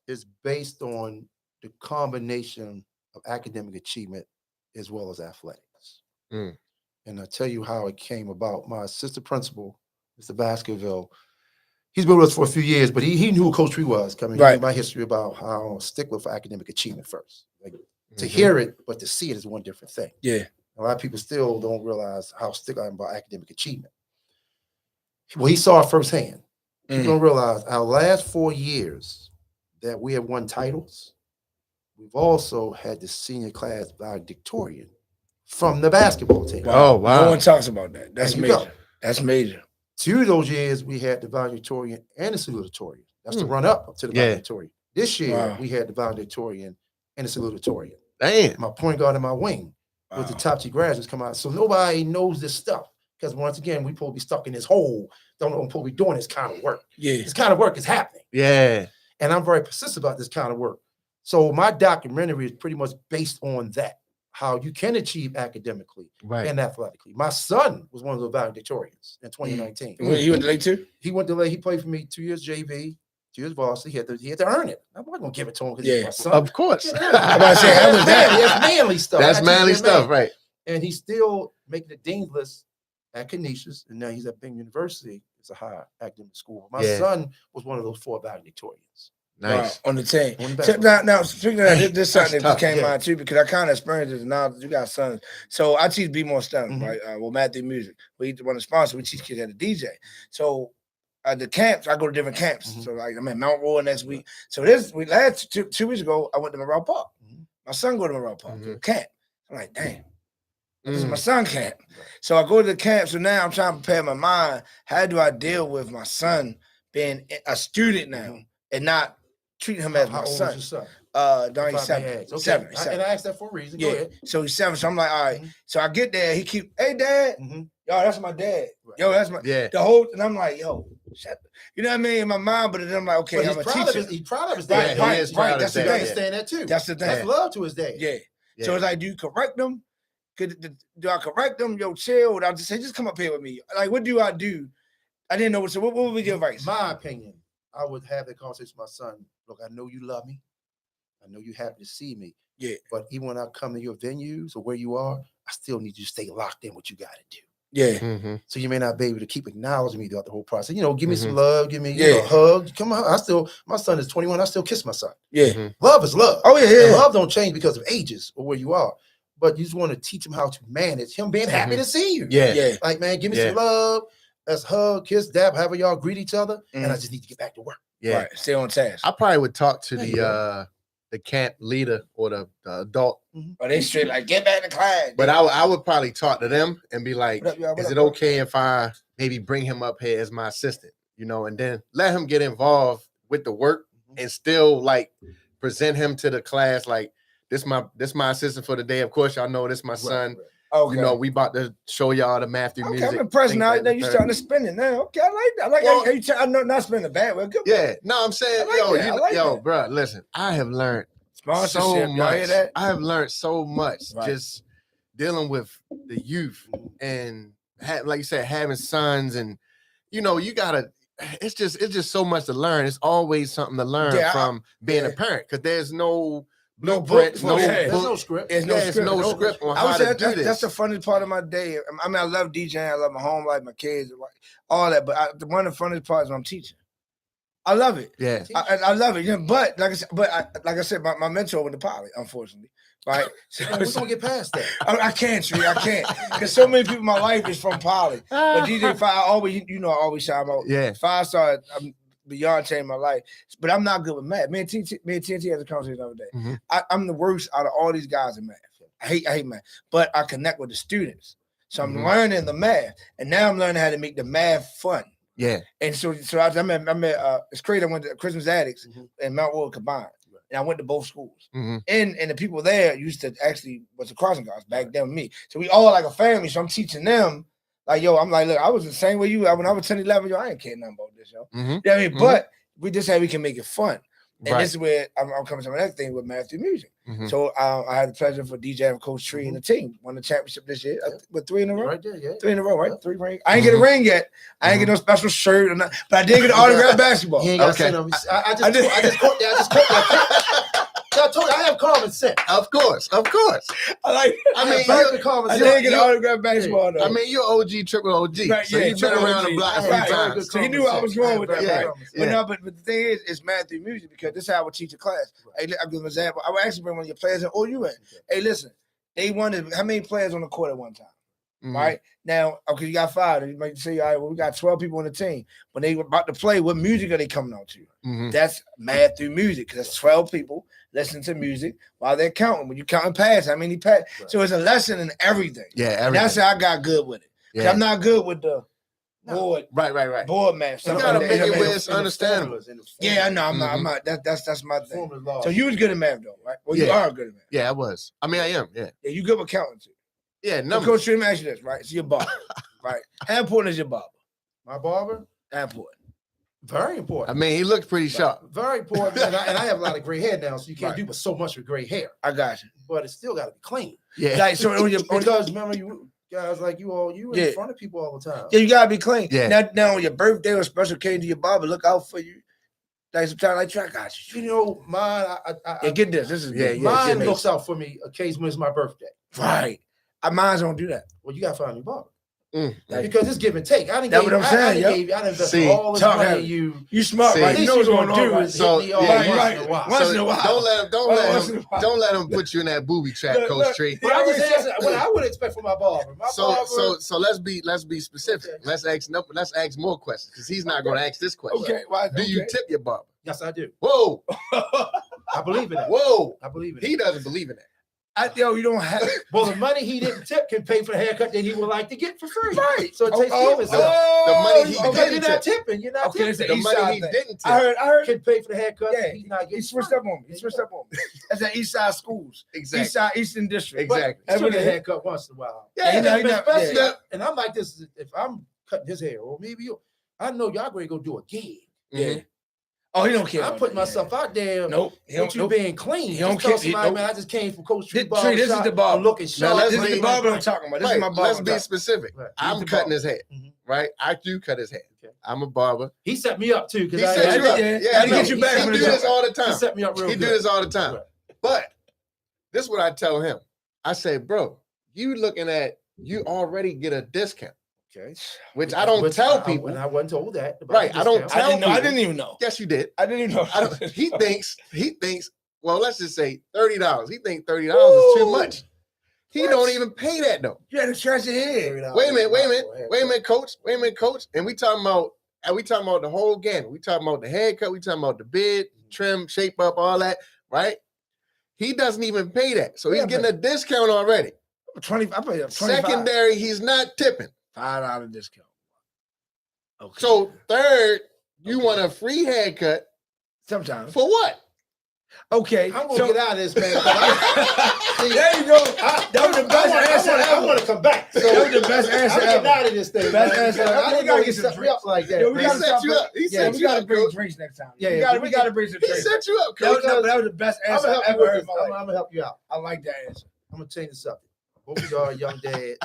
is based on the combination of academic achievement as well as athletics. And I'll tell you how it came about. My assistant principal, Mr. Baskerville, he's been with us for a few years, but he knew who Coach Tree was. He knew my history about how I'm a stickler for academic achievement first. Like to hear it, but to see it is one different thing. Yeah. A lot of people still don't realize how stickler I am about academic achievement. Well, he saw it firsthand. You don't realize our last 4 years that we have won titles, we've also had the senior class valedictorian from the basketball team. Wow. Oh, wow. No one talks about that. That's major. Go. That's major. 2 of those years, we had the valedictorian and the salutatorian. That's the run up to the valedictorian. This year, we had the valedictorian and the salutatorian. Damn. My point guard and my wing with the top tier graduates come out. So nobody knows this stuff. Because once again, we supposed to be stuck in this hole. Don't know supposed to be doing this kind of work. Yeah. This kind of work is happening. Yeah. And I'm very persistent about this kind of work. So my documentary is pretty much based on that. How you can achieve academically and athletically. My son was one of the valedictorians in 2019. He went to Lake too? He went to Lake. He played for me 2 years JV, 2 years varsity. He had to earn it. I'm not gonna give it to him because he's my son. Of course. I'm about to say that's manly stuff. That's manly stuff, right? And he's still making the dean's list at Canisius, and now he's at Bing University. It's a high academic school. My son was one of those 4 valedictorians. Nice. On the team. So now speaking of that, this is something that came out too, because I kind of experienced this now that you got sons. So I teach Be More STEM, right? Matthew Music. We want to sponsor, we teach kids how to DJ. So the camps, I go to different camps. So like I'm at Mount Royal next week. So last 2 weeks ago, I went to Morale Park. My son go to Morale Park to camp. I'm like, damn. This is my son camp. So I go to the camp. So now I'm trying to prepare my mind. How do I deal with my son being a student now and not treating him as my son? Old is your son? No, he's 7. Okay. 7. And I asked that for a reason. Go ahead. So he's 7. So I'm like, all right. So I get there. He keep, hey, Dad. Yo, that's my dad. Yo, that's my the whole. And I'm like, yo, shut. You know what I mean? In my mind, but then I'm like, okay, I'm a teacher. He's proud of his dad. Right. That's the thing. Understand that too. That's the thing. That's love to his dad. Yeah. So it's like, do you correct them? Do I correct them? Yo, chill. Or I just say, just come up here with me. Like, what do I do? I didn't know. So what would we give advice? My opinion, I would have that conversation with my son. Look, I know you love me. I know you're happy to see me. Yeah. But even when I come to your venues or where you are, I still need you to stay locked in what you got to do. Yeah. So you may not be able to keep acknowledging me throughout the whole process. You know, give me some love, give me a hug. Come on, my son is 21. I still kiss my son. Yeah. Love is love. Oh, yeah. And love don't change because of ages or where you are. But you just want to teach him how to manage him being happy to see you. Yeah. Like, man, give me some love. Let's hug, kiss, dab, however y'all greet each other. And I just need to get back to work. Yeah. Right. Stay on task. I probably would talk to the camp leader or the adult. Or they straight like, get back to class. But I would probably talk to them and be like, is it okay if I maybe bring him up here as my assistant? You know, and then let him get involved with the work and still like present him to the class like, this my assistant for the day. Of course, y'all know this my son. Right. Okay. You know, we about to show y'all the Matthew music. I'm impressed now. Now you starting to spin it now. Okay, I like that. I like how you not spinning the bad way. Good. Yeah, no, I'm saying, bro, listen, I have learned so much. I have learned so much just dealing with the youth and like you said, having sons and you know, you gotta. It's just so much to learn. It's always something to learn from being a parent because there's no blueprint, no there's no script. There's no script on how to do this. That's the funniest part of my day. I mean, I love DJing. I love my home life, my kids, all that. But one of the funniest parts is when I'm teaching. I love it. Yeah, I love it. Yeah, but like I said, my mentor went to Poly, unfortunately. Right, so we're gonna get past that. I can't, Tree. I can't, because so many people in my life is from Poly. But DJ Five, I always shout out. Yeah, 5-star, I'm beyond changing my life. But I'm not good with math. Me and TNT had a conversation the other day. Mm-hmm. I'm the worst out of all these guys in math. I hate math, but I connect with the students, so I'm learning the math, and now I'm learning how to make the math fun. Yeah, and so I met it's crazy. I went to Christmas Addicts and Mount Royal combined. And I went to both schools. And the people there used to actually was the crossing guards back then with me. So we all like a family. So I'm teaching them, like, yo, I'm like, look, I was the same way you when I was 10, 11, yo, I ain't care nothing about this, yo. You know what I mean? But we just say we can make it fun. And this is where I'm coming to my next thing with Matthew Music. So I had the pleasure for DJ and Coach Tree and the team. Won the championship this year with 3 in a row. Right there, 3 in a row, right? 3 rings. I ain't get a ring yet. I ain't get no special shirt or nothing, but I did get an autographed basketball. I just caught that. I told you I have common sense. Of course. I didn't get an autographed basketball though. I mean, you're OG, triple OG. Right, so you've been around the block a few times. So he knew I was going with that. Right? But the thing is, it's Matthew Music because this is how I would teach a class. Hey, I'll give an example. I would actually bring one of your players in, you in. Hey, listen, they wanted how many players on the court at one time? Right now, okay, you got 5. You might say, all right, well, we got 12 people on the team. When they were about to play, what music are they coming on to? That's Matthew Music because that's 12 people listening to music while they're counting. When you counting pass, how many pass? Right. So it's a lesson in everything. Yeah, everything. And that's how I got good with it. Yeah. I'm not good with the board. Right. Board math. You gotta make it where it's understandable. Yeah, I know. I'm not. That's my thing. So you was good at math though, right? Well, you are good at math. Yeah, I was. I mean, I am. Yeah. Yeah, you good with counting too. Yeah, numbers. Coach, let me ask you this, right? So your barber, right? How important is your barber? My barber? How important? Very important. I mean, he looks pretty sharp. Very important. and I have a lot of gray hair now, so you can't do but so much with gray hair. I got you. But it's still got to be clean. Yeah. Like, so because remember, you guys like you in front of people all the time. Yeah, you got to be clean. Yeah. Now on your birthday or special occasion to your barber, look out for you. Like sometimes I got you. You know, mine. I get this. This is mine looks out for me occasionally when it's my birthday. Right. Mine don't do that. Well, you got to find your barber. Because it's give and take. I didn't. That's what I'm saying. I didn't invest all this money. You smart, right? You know what's going on. So once in a while. Don't let him put you in that booby trap, Coach Tree. But I just answered what I would expect from my barber. So let's be specific. Let's ask more questions because he's not going to ask this question. Okay. Do you tip your barber? Yes, I do. Whoa. I believe in that. Whoa. I believe in it. He doesn't believe in that. You don't have it. Well, the money he didn't tip can pay for the haircut that he would like to get for free. Right. So it takes care of itself. The money he didn't you're not tipping. You're not tipping. The money he didn't tip. I heard can pay for the haircut. Yeah, he's not getting. He switched up on me. That's at East Side Schools. Exactly. Eastern District. Exactly. But still get a haircut once in a while. Yeah. And I'm like this. If I'm cutting his hair, or maybe I know y'all going to go do a gig. Yeah. Oh, he don't care. I'm putting myself out there. Nope. Being clean. He don't care. Man, I just came from Coach Tree. This is the barber. Looking sharp. This is the barber I'm talking about. This is my barber. Let's be specific. Right. I'm cutting his hair. Right? I do cut his hair. Okay. I'm a barber. He set me up too. He set you up. Yeah, he get you back. He do this all the time. He set me up real good. He do this all the time. Right. But this is what I tell him. I say, bro, you already get a discount. Okay. Which I don't tell people. And I wasn't told that. Right. I don't tell people. I didn't even know. Yes, you did. I didn't even know. He thinks, well, let's just say $30. He thinks $30 is too much. He don't even pay that though. You had to scratch your head. Wait a minute, coach. And we talking about the whole gamut. We talking about the haircut, we talking about the beard, trim, shape up, all that, right? He doesn't even pay that. So he's getting a discount already. I pay $25. Secondary, he's not tipping. $5 discount. Okay. So third, you want a free haircut. Sometimes. For what? Okay. I'm gonna get out of this, man. There you go. That was the best answer ever. I want to come back. So that was the best answer ever. I'm getting out of this thing. Best answer ever. I didn't know he set me up like that. Yeah, we gotta set you up. He set we you gotta up, bring coach. drinks next time. Yeah, we gotta bring some drinks. He set you up, coach. That was the best answer I ever heard in my life. I'm gonna help you out. I like that answer. I'm gonna change the subject. Both of y'all are young dads.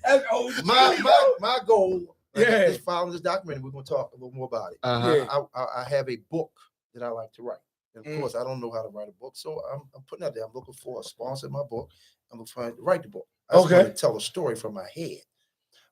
That's old. my goal. Yeah. Just following this documentary, we're gonna talk a little more about it. Yeah. I have a book that I like to write. And of Mm. course, I don't know how to write a book, so I'm putting out there. I'm looking for a sponsor in my book. I'm looking for to write the book. I just want to tell a story from my head.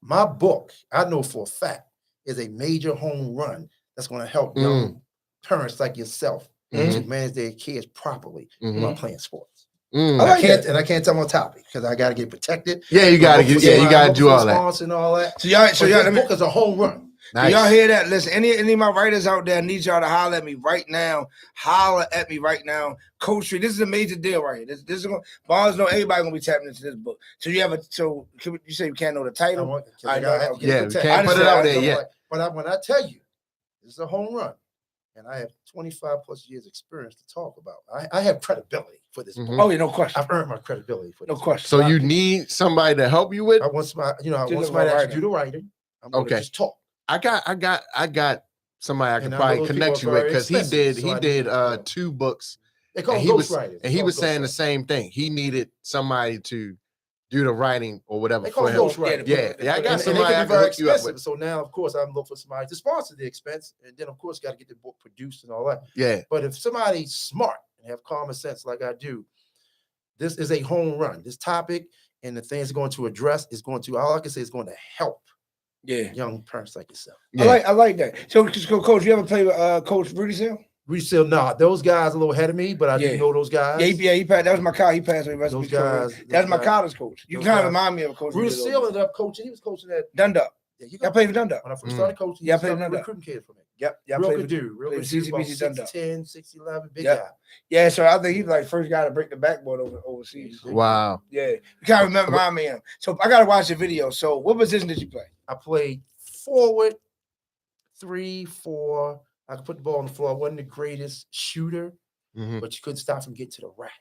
My book, I know for a fact, is a major home run that's going to help young parents like yourself to manage their kids properly while playing sports. I can't tell them on topic because I got to get protected. Yeah, you got to get. Yeah, you got to do all that. And all that. So y'all, this book is a home run. Nice. Y'all hear that? Listen, any of my writers out there, I need y'all to holler at me right now. Holler at me right now. Coach Tree, this is a major deal right here. This is gonna, Barnes know everybody gonna be tapping into this book. So you have you say you can't know the title? I know. Yeah, we can't put it out there yet. But when I tell you, this is a home run, and I have 25 plus years experience to talk about. I have credibility for this book. Oh, yeah, no question. I've earned my credibility for this. No question. So you need somebody to help you with? I want somebody, I want somebody to actually do the writing. I'm gonna just talk. I got somebody I can probably connect you with because he did 2 books. They call ghostwriters. And he was saying the same thing. He needed somebody to do the writing or whatever. They call it ghostwriting. Yeah, I got somebody I can hook you up with. So now, of course, I'm looking for somebody to sponsor the expense, and then of course, got to get the book produced and all that. Yeah. But if somebody's smart and have common sense like I do, this is a home run. This topic and the things it's going to address is going to, all I can say is going to help. Yeah, young parents like yourself. Yeah. I like that. So, Coach, you ever play with Coach Rudy Seal? Rudy Seal, no. Those guys a little ahead of me, but I do know those guys. Yeah, he passed. That was my college. He passed away. Those guys. That's my college coach. You kind of remind me of a coach. Rudy Seal ended up coaching. He was coaching at Dundalk. Yeah, I played for Dundalk. When I first started coaching, I played for Dundalk. Recruiting kid for me. Yep. Real good dude. Real good dude. About 6'10", 6'11", big guy. Yeah, so I think he's like first guy to break the backboard overseas. Wow. Yeah. You kind of remind me of him. So I got to watch the video. So what position did you play? I played forward, 3, 4. I could put the ball on the floor. I wasn't the greatest shooter, but you couldn't stop from getting to the rack.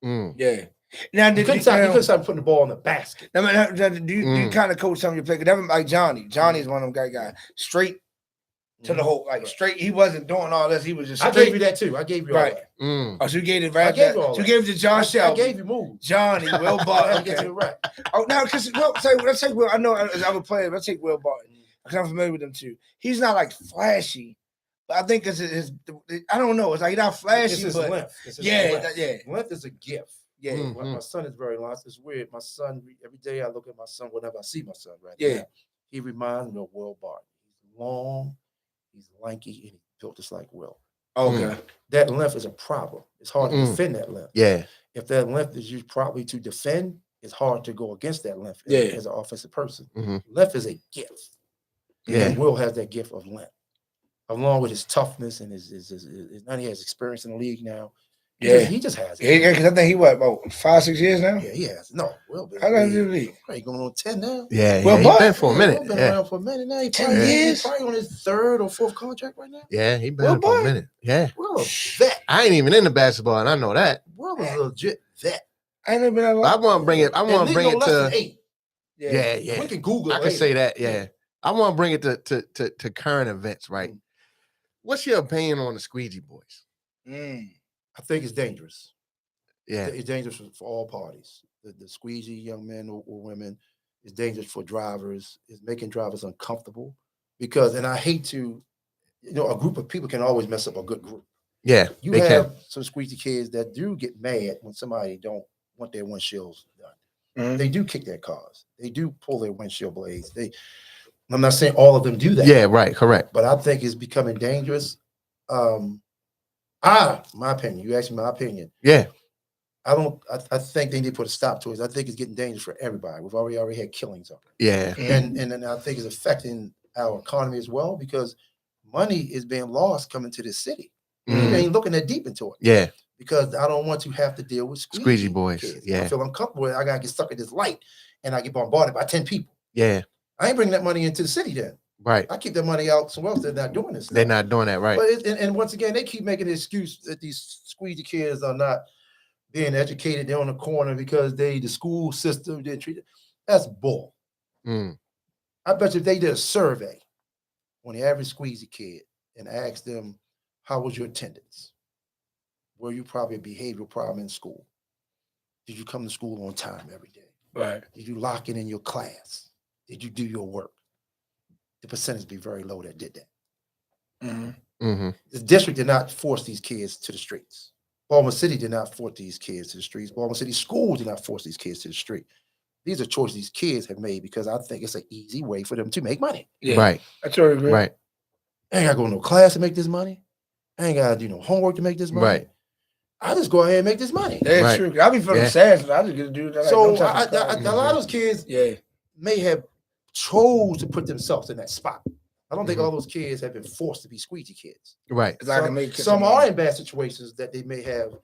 Yeah. Now, you couldn't stop putting the ball in the basket. Now, do you kind of coach some of your players? That was like Johnny. Johnny's one of them guys. Straight to the hole, like straight. He wasn't doing all this. He was just straight. I gave you that too. I gave you all that. Oh, so you gave it right. I gave you all that. So you gave it to John Shelby. I gave you moves. Johnny, Will Barton. Get to the rack. Oh, now because let's take Will. I know as other players. Let's take Will Barton because I'm familiar with him too. He's not like flashy. But I think it's his. I don't know. It's like not flashy, it's his but length. Length is a gift. Yeah. My son is very long. It's weird. My son, every day I look at my son, whenever I see my son now, he reminds me of Will Barton. He's long, he's lanky, and he's built just like Will. Okay. That length is a problem. It's hard to defend that length. Yeah. If that length is used properly to defend, it's hard to go against that length as an offensive person. Length is a gift. And Will has that gift of length, along with his toughness and his now he has experience in the league now. He just has it. Yeah, because I think he about 5-6 years now. Yeah, he has. No, Will. How long did he league? He going on 10 now. Yeah, he's been for a minute. Been around for a minute now. 10 years. He's probably on his 3rd or 4th contract right now. Yeah, he been for a minute. Yeah. Will a vet. I ain't even into basketball, and I know that. Will is a legit vet. I ain't never been that long. I want to bring it. I want to bring it to 8. Yeah. We can Google it. I can say that. Yeah. I want to bring it to current events. Right. What's your opinion on the Squeegee Boys? I think it's dangerous. Yeah, it's dangerous for all parties. The squeegee young men or women is dangerous for drivers. It's making drivers uncomfortable because, and I hate to, a group of people can always mess up a good group. Yeah, you have some squeegee kids that do get mad when somebody don't want their windshields done. They do kick their cars. They do pull their windshield blades. I'm not saying all of them do that. Yeah, right, correct. But I think it's becoming dangerous. My opinion. You asked me my opinion. Yeah. I think they need to put a stop to it. I think it's getting dangerous for everybody. We've already had killings of it. Yeah. And I think it's affecting our economy as well because money is being lost coming to this city. You ain't looking that deep into it. Yeah. Because I don't want to have to deal with Squeegee Boys. Kids. Yeah. I feel uncomfortable. I gotta get stuck at this light and I get bombarded by 10 people. Yeah. I ain't bringing that money into the city then. Right. I keep that money out somewhere else. They're not doing this. They're not doing that, right. But and once again, they keep making the excuse that these squeegee kids are not being educated. They're on the corner because the school system didn't treat it. That's bull. I bet you if they did a survey on the average squeegee kid and asked them, how was your attendance? Were you probably a behavioral problem in school? Did you come to school on time every day? Right. Did you lock it in your class? Did you do your work? The percentage be very low that did that. The district did not force these kids to the streets. Baltimore City did not force these kids to the streets. Baltimore City schools did not force these kids to the street. These are choices these kids have made because I think it's an easy way for them to make money. Yeah. Right. I totally agree. Right. I ain't got to go to no class to make this money. I ain't got to do no homework to make this money. Right. I just go ahead and make this money. That's Right. true. I be feeling sad, so I just get to do that. So Like, a lot of those kids may have chose to put themselves in that spot. I don't think all those kids have been forced to be squeegee kids. Right. Some are in bad situations that they may have.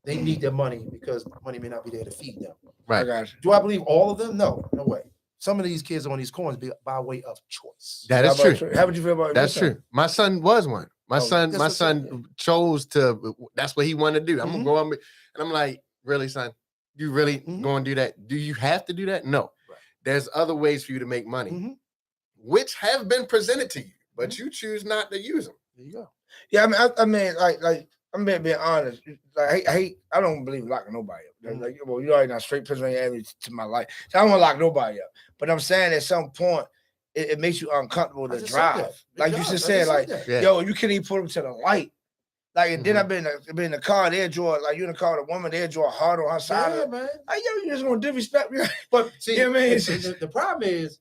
They need their money because money may not be there to feed them. Right. Do I believe all of them? No way. Some of these kids are on these corners by way of choice. That is true. How would you feel about That's true. My son was one. My son chose to. That's what he wanted to do. I'm gonna go on, and I'm like, really, son? You really going to do that? Do you have to do that? No. Right. There's other ways for you to make money, which have been presented to you, but you choose not to use them. There you go. Yeah, I mean, like. I'm being honest. Like, I don't believe locking nobody up. Like, well, you already know straight Pennsylvania Avenue to my life. So I don't want to lock nobody up. But I'm saying at some point, it makes you uncomfortable to drive. Like you just said, like, yo, you can't even pull them to the light. Like, and then I've been in the car, they'll draw, like, you in the car with a woman, they'll draw a heart on her side. Yeah, man. Like, yo, you just want to disrespect me. But see, yeah, man, the problem is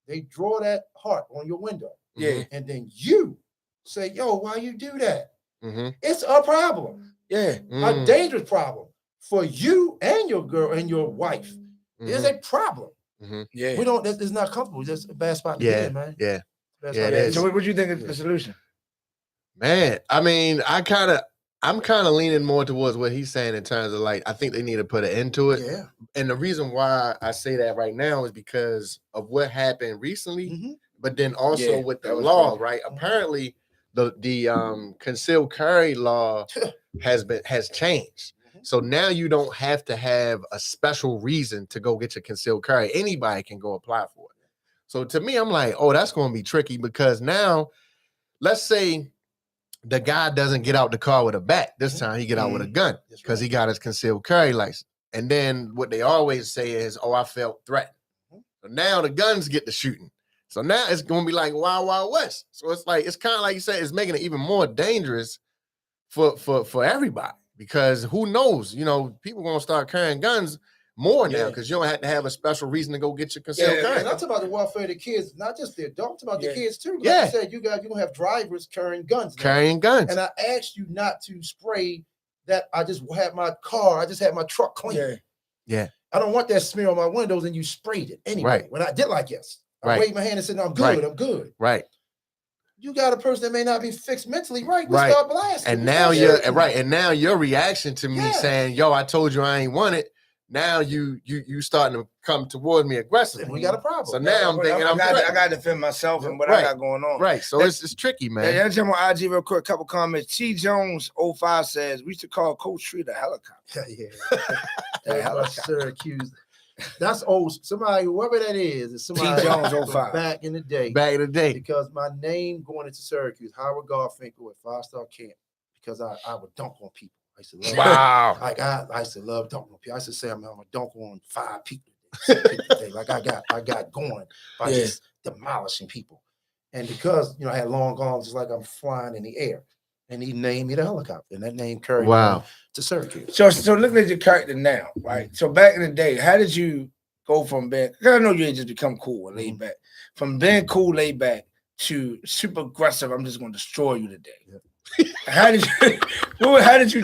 they draw that heart on your window. Yeah. And then you say, yo, why you do that? It's a problem. Yeah. A dangerous problem for you and your girl and your wife. It's a problem. Yeah. We don't, it's not comfortable. It's just a bad spot to be in, man. Yeah. So what do you think is the solution? Man, I mean, I'm kind of leaning more towards what he's saying in terms of, like, I think they need to put an end to it. Yeah. And the reason why I say that right now is because of what happened recently, but then also with the law, right? Apparently the concealed carry law has changed. So now you don't have to have a special reason to go get your concealed carry. Anybody can go apply for it. So to me, I'm like, oh, that's going to be tricky because now, let's say the guy doesn't get out the car with a bat. This time he get out with a gun because he got his concealed carry license. And then what they always say is, oh, I felt threatened. So now the guns get to shooting. So now it's going to be like Wild Wild West. So it's like, it's kind of like you said, it's making it even more dangerous for everybody because who knows, people going to start carrying guns more now because you don't have to have a special reason to go get your concealed carry. And I'm talking about the welfare of the kids, not just the adults, about the kids too. Like you said, you're going to have drivers carrying guns. Carrying guns. And I asked you not to spray that. I just had my truck clean. Yeah. I don't want that smear on my windows and you sprayed it anyway. Right. When I did like yes. I waved my hand and said, no, I'm good. I'm good. Right. You got a person that may not be fixed mentally right. We start blasting. And now and now your reaction to me saying, yo, I told you I ain't want it. Now you starting to come towards me aggressively. We got a problem. So now I'm thinking I got to defend myself and what I got going on. Right. So it's tricky, man. Yeah, jump on IG real quick. A couple comments. T Jones 05 says we should call Coach Tree the helicopter. The helicopter. Syracuse. That's old. Somebody, whoever that is somebody T Jones 05. Back in the day. Because my name going into Syracuse, Howard Garfinkel at 5-star camp, because I would dunk on people. I used to love I used to love dunking on people. I used to say I'm gonna dunk on 5 people today. Like I got going by just demolishing people. And because I had long arms, it's like I'm flying in the air. And he named me the helicopter, and that name carried on to Syracuse. So looking at your character now, right? So back in the day, how did you go from being? Because I know you ain't just become cool and laid back. From being cool, laid back to super aggressive. I'm just going to destroy you today. How did you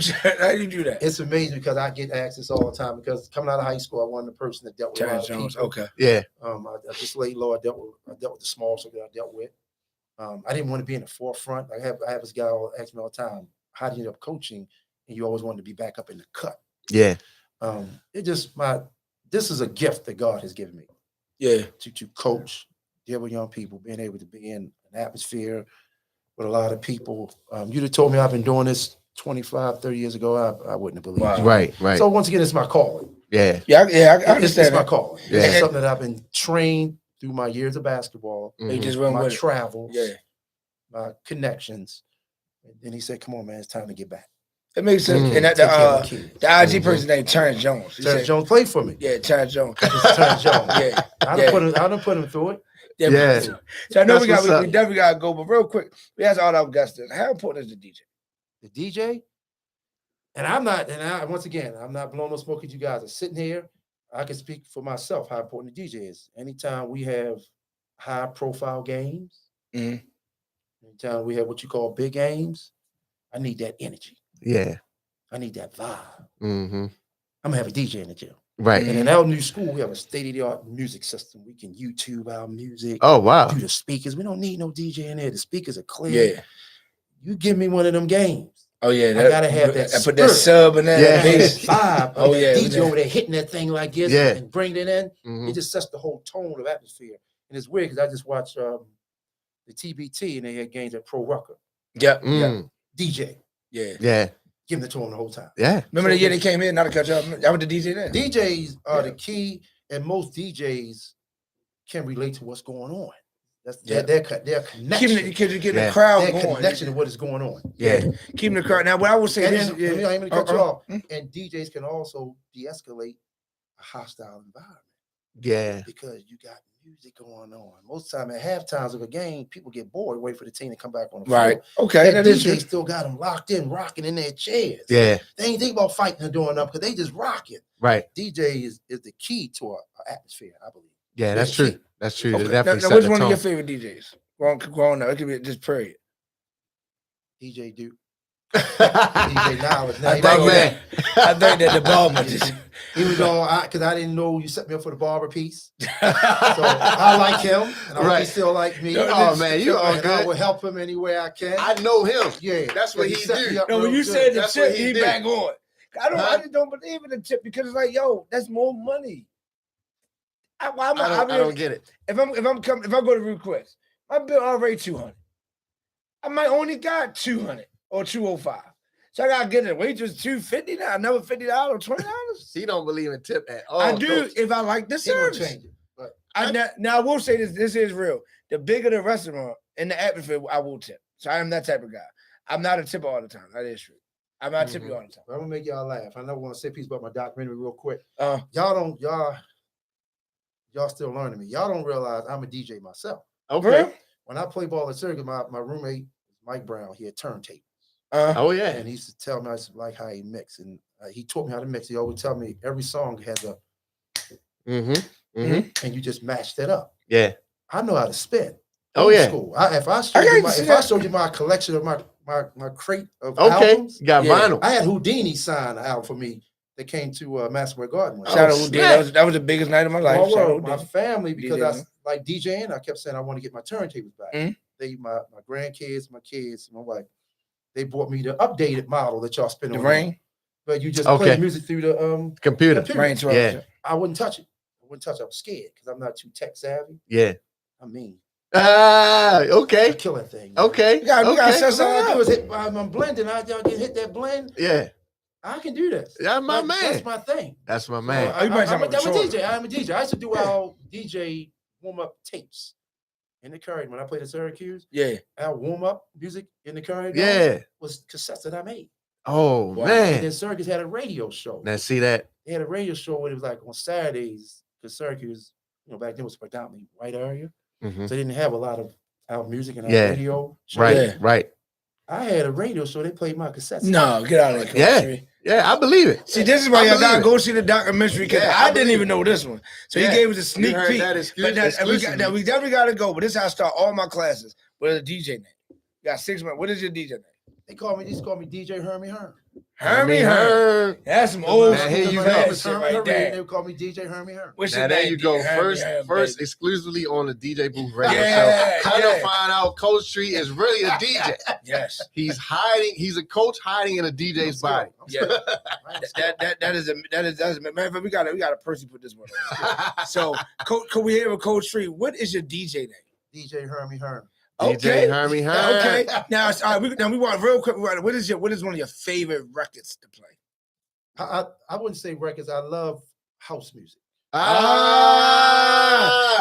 do that? It's amazing because I get asked this all the time. Because coming out of high school, I wasn't the person that dealt with a lot of Jones. people. Okay. Yeah. I just laid low. I dealt with the small stuff that I dealt with. I didn't want to be in the forefront. I have this guy ask me all the time, how do you end up coaching? And you always wanted to be back up in the cut. Yeah. This is a gift that God has given me. Yeah. To coach, deal with young people, being able to be in an atmosphere with a lot of people. You'd have told me I've been doing this 25, 30 years ago. I wouldn't have believed it. Right. So once again, it's my calling. Yeah. I understand. It's my calling. Yeah. It's something that I've been trained through my years of basketball, my travels, my connections. And then he said, come on, man, it's time to get back. It makes sense. Mm. And that, Take care of my kids. the IG person named Terrence Jones. He Terrence said, Jones played for me. Yeah, Terrence Jones. Terrence Jones. Yeah. I done put him through it. Yeah. So I know That's what's we up. definitely gotta go, but real quick, we ask all our guests this. How important is the DJ? The DJ, once again, I'm not blowing no smoke at you guys. Are sitting here. I can speak for myself how important the DJ is. Anytime we have high profile games, anytime we have what you call big games, I need that energy. Yeah. I need that vibe. Mm-hmm. I'm gonna have a DJ in the gym. Right. And in our new school, we have a state-of-the-art music system. We can YouTube our music. Oh, wow. Do the speakers. We don't need no DJ in there. The speakers are clear. Yeah. You give me one of them games. Oh yeah, I gotta have that. I put that sub in there. Yeah. That bass. Vibe. Oh, That yeah, DJ yeah. over there hitting that thing like this and bring it in. Mhm. It just sets the whole tone of atmosphere. And it's weird because I just watched the TBT and they had games at Pro Rucker. Yeah. Mm. DJ. Yeah. Yeah. Giving it to them the whole time. Yeah. Remember the year they came in, not to catch up. That was the DJ there. DJs are the key, and most DJs can relate to what's going on. That's their connection. Keeping the crowd their going. connection to what is going on. Yeah. Keeping the crowd. Now, what I will say And this, let me cut you off. And DJs can also de-escalate a hostile environment. Yeah. Because you got music going on. Most time at halftimes of a game, people get bored, wait for the team to come back on the floor. Right. Okay. That That is DJ true. still got them locked in, rocking in their chairs. Yeah. They ain't think about fighting and doing up because they just rocking. Right. DJ is the key to our atmosphere, I believe. Yeah, that's true. That's true. Okay. They definitely Now, set which the one of tone. your favorite DJs? Growing up, it could be just period. DJ Duke. DJ Knowledge. Now, I think that the barber just. he was on because I didn't know you set me up for the barber piece. So I like him, and I hope he still like me. Oh man, you all good. I will help him any way I can. I know him. Yeah, That's what he do. No, when you said the That's tip, what he he did. back on. I just don't believe in the tip because it's like, yo, that's more money. I don't get it. If I go to request, my bill already 200. I might only got 200 or 205. So I gotta get it. Waitress $250 now, another $50 or $20. He don't believe in tip at all. I do Coach. if I like the He gonna service. change it. But Now I will say this. This is real. The bigger the restaurant and the atmosphere, I will tip. So I am that type of guy. I'm not a tipper all the time. That is true. I'm not tipping all the time. I'm gonna make y'all laugh. I never want to say a piece about my documentary real quick. Uh, Y'all still learning me. Y'all don't realize I'm a DJ myself. Okay. When I play ball at Circuit, my roommate Mike Brown, he had turntable. Oh yeah. And he used to tell me I used to like how he mixed, and he taught me how to mix. He always tell me every song has a and you just match that up. Yeah. I know how to spin. Oh yeah. School. If I showed you my collection of my crate of albums, you got vinyl. I had Houdini sign an album for me. They came to Massway Garden. Shout out Houdini. That was the biggest night of my life. My family, because I like DJing, I kept saying I want to get my turntables back. My grandkids, my kids, my wife, they bought me the updated model that y'all spin on. The Rain. But you just play music through the computer. Rain 12. Yeah. I wouldn't touch it. I was scared because I'm not too tech savvy. Yeah. I mean. Okay. I kill that thing. Okay. We got set something I do is I'm blending. Y'all can hit that blend. Yeah. I can do this. That's my man. That's my thing. That's my man. I'm a DJ. I'm a DJ. I used to do our DJ warm-up tapes in the Curry when I played at Syracuse. Yeah. Our warm-up music in the Curry. Yeah. Was cassettes that I made. Oh Wow. man. And then Syracuse had a radio show. Now see that? They had a radio show where it was like on Saturdays, because Syracuse, back then was predominantly white area. So they didn't have a lot of our music and our radio show. Right, right. I had a radio show. They played my cassettes. No, get out of there. Yeah, I believe it. See, this is why y'all gotta go see the documentary because I didn't even know this one. So he gave us a sneak peek. And we definitely gotta go. But this is how I start all my classes with a DJ name. You got 6 months. What is your DJ name? They just call me DJ Hermie Herm. Hermie Herm. That's some old school. Here you go. Right there. They call me DJ Hermie Herm. Now there you go. First exclusively on the DJ Booth radio show. How to find out Coach Tree is really a DJ. Yes. He's hiding. He's a coach hiding in a DJ's body. Yeah. That is man. We got to personally put this one on. So, can we hear with Coach Tree? What is your DJ name? DJ Hermie Herm. DJ Hermie Herm. Okay. Now, we want real quick. What is one of your favorite records to play? I wouldn't say records. I love house music.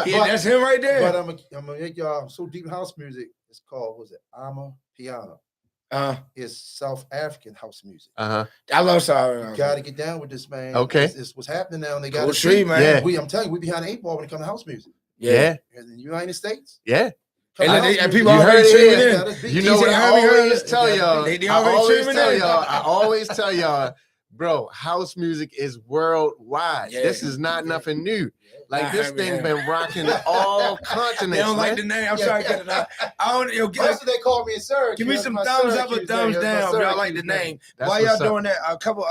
That's him right there. But I'm so deep in house music. It's called, I'm a piano. is South African house music. Uh-huh. I love South. You got to get down with this, man. Okay. It's what's happening now, and they got to see, see, man. Yeah. I'm telling you, we behind the 8 ball when it comes to house music. Yeah. In the United States. Yeah. And people you already heard tuning in. You know what I always tell y'all. I I always tell y'all, bro, house music is worldwide. Yeah. This is not nothing new. Like, Nah, this thing's been rocking all continents. They don't like man. the name. I'm sorry to cut it out. I don't. They call me a Syracuse. Give me some thumbs up or thumbs down if y'all like the name. While y'all doing that, a couple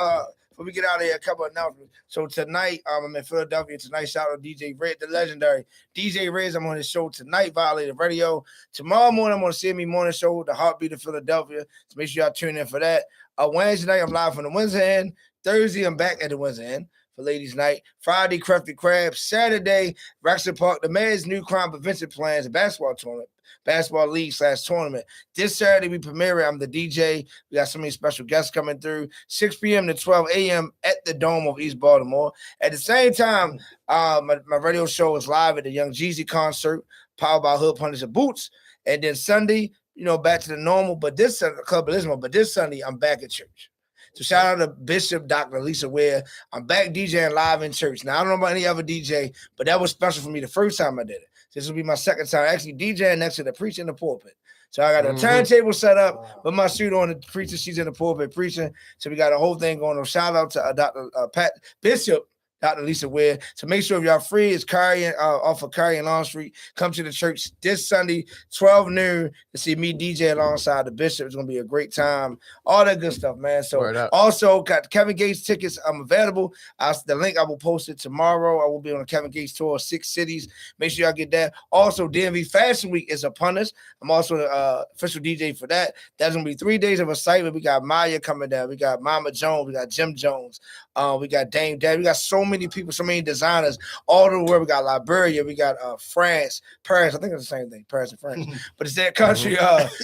before we get out of here, a couple announcements. So tonight, I'm in Philadelphia tonight. Shout out to DJ Red, the legendary DJ Reds. I'm on his show tonight, Violated Radio. Tomorrow morning, I'm on the CME Morning Show, the Heartbeat of Philadelphia. So make sure y'all tune in for that. Wednesday night, I'm live from the Windsor End. Thursday, I'm back at the Windsor End for Ladies Night. Friday, Crafty Crab. Saturday, Raxton Park, the Mayor's New Crime Prevention Plans, a basketball tournament. Basketball league / tournament. This Saturday, we premiere it. I'm the DJ. We got so many special guests coming through. 6 p.m. to 12 a.m. at the Dome of East Baltimore. At the same time, my radio show is live at the Young Jeezy concert, powered by Hood Punisher Boots. And then Sunday, back to the normal. But this Sunday, I'm back at church. So shout out to Bishop Dr. Lisa Ware. I'm back DJing live in church. Now, I don't know about any other DJ, but that was special for me the first time I did it. This will be my second time actually DJing next to the preacher in the pulpit. So I got a turntable set up with my suit on. The preacher, she's in the pulpit preaching. So we got a whole thing going on. Shout out to Dr. Bishop, Dr. Lisa Ware. So make sure if y'all free, it's off of Curry and Long Street. Come to the church this Sunday, 12 noon, to see me DJ alongside the bishop. It's going to be a great time. All that good stuff, man. So also got Kevin Gates tickets available. The link, I will post it tomorrow. I will be on a Kevin Gates tour, 6 cities. Make sure y'all get that. Also, DMV Fashion Week is upon us. I'm also the official DJ for that. That's going to be 3 days of excitement. We got Maya coming down. We got Mama Jones. We got Jim Jones. We got Dame Dad. We got so many people, so many designers all over the world. We got Liberia. We got France, Paris. I think it's the same thing, Paris and France. But it's that country,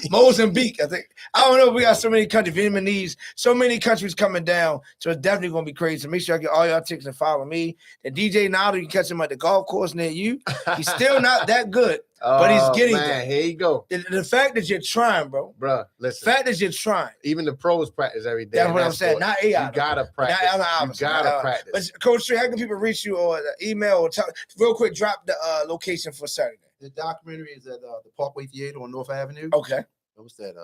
Mozambique. I don't know. We got so many countries, Vietnamese, so many countries coming down. So it's definitely going to be crazy. So make sure I get all y'all tickets and follow me. And DJ Nado, you can catch him at the golf course near you. He's still not that good. But he's getting there. Here you go. The fact that you're trying, bro. Bruh, listen. The fact that you're trying. Even the pros practice every day. That's what I'm saying. Not AI. You gotta practice. You gotta practice. But Coach Trey, how can people reach you or email or real quick? Drop the location for Saturday. The documentary is at the Parkway Theater on North Avenue. Okay. What's that?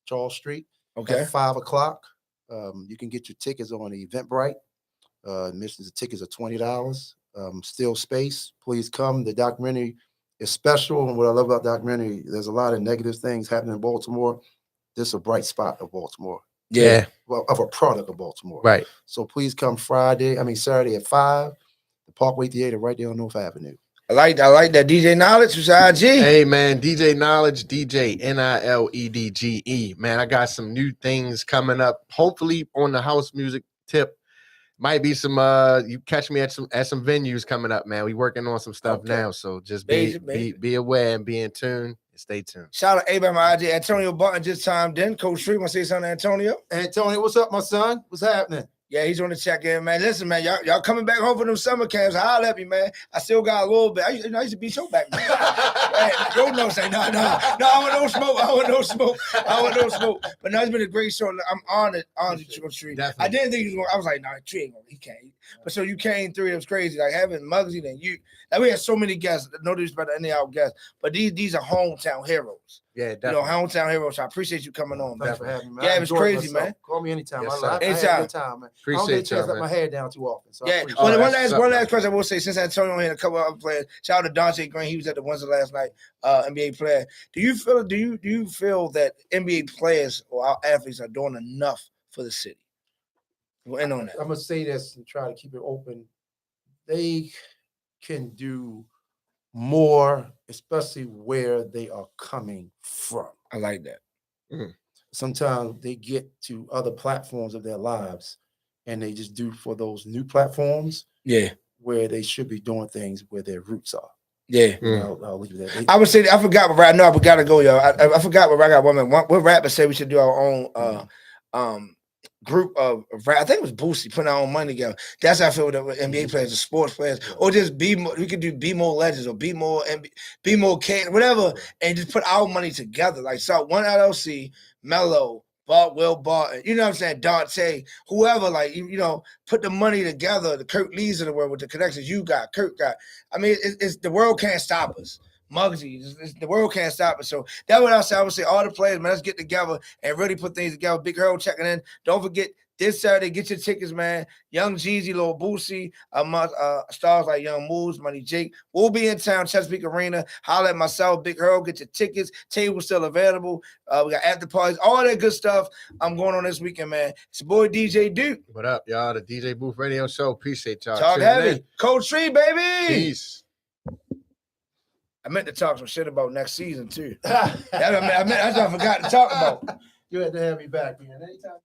Charles Street. Okay. At 5 o'clock. You can get your tickets on Eventbrite. Admissions tickets are $20. Still space. Please come. The documentary is special, and what I love about documentary, there's a lot of negative things happening in Baltimore. This is a bright spot of Baltimore. Yeah. Well, of a product of Baltimore. Right. So please come Saturday at 5, the Parkway Theater right there on North Avenue. I like that. DJ Knowledge was IG. Hey man, DJ Knowledge, DJ NILEDGE. Man, I got some new things coming up. Hopefully on the house music tip. Might be some you catch me at some venues coming up, man. We working on some stuff now. So just be aware and be in tune and stay tuned. Shout out to Abraham IG. Antonio Button just chimed in. Coach Tree, want to say something to Antonio? Antonio, what's up, my son? What's happening? Yeah, he's on the check in, man. Listen, man, y'all coming back home for them summer camps. Holler at me, man. I still got a little bit. I used to beat your back, man. Yo, no, say no. I want no smoke. But no, it's been a great show. I'm honored, Tree. I didn't think he was going. I was like, Tree ain't going. He can't. But so you came through. It was crazy. Like having Muggsy and you. Like we had so many guests. No disrespect to any of our guests, but these are hometown heroes. Yeah, definitely. Hometown heroes. So I appreciate you coming on. Thanks for having me, man. Yeah, it was crazy, man. Call me anytime. Yes, I anytime. had a good time, man. Appreciate I don't get a chance to man. let my hair down too often. So yeah. One last question I will say, since Antonio had a couple of other players, shout out to Dante Green. He was at the Windsor last night, NBA player. Do you feel that NBA players or our athletes are doing enough for the city? We'll end on that. I'm gonna say this and try to keep it open. They can do more, especially where they are coming from. I like that. Mm. Sometimes they get to other platforms of their lives and they just do for those new platforms. Yeah. Where they should be doing things where their roots are. Yeah. I'll leave it at I would say I forgot, but right now we gotta go, y'all. I forgot what I got woman. What rapper said we should do our own group of rap. I think it was Boosie putting our own money together. That's how I feel with the NBA players, the sports players, or just be more. We could do Be More Legends or Be More K, whatever, and just put our money together. Like so, one LLC, Mello, Will Barton, you know what I'm saying? Dante, whoever, like, you know, put the money together, the Kurt Lees of the world with the connections you got, Kurt got. I mean, it's the world can't stop us. Muggsy, the world can't stop us. So that's what I say. I would say all the players, man, let's get together and really put things together. Big Earl checking in. Don't forget, this Saturday, get your tickets, man. Young Jeezy, Lil Boosie, stars like Young Moves, Money Jake. We'll be in town, Chesapeake Arena. Holler at myself, Big Earl. Get your tickets. Tables still available. We got after parties, all that good stuff. I'm going on this weekend, man. It's your boy DJ Duke. What up, y'all? The DJ Booth Radio Show. Appreciate y'all. Talk heavy. Cold Tree, baby. Peace. I meant to talk some shit about next season, too. That's what I forgot to talk about. You had to have me back, man. Anytime.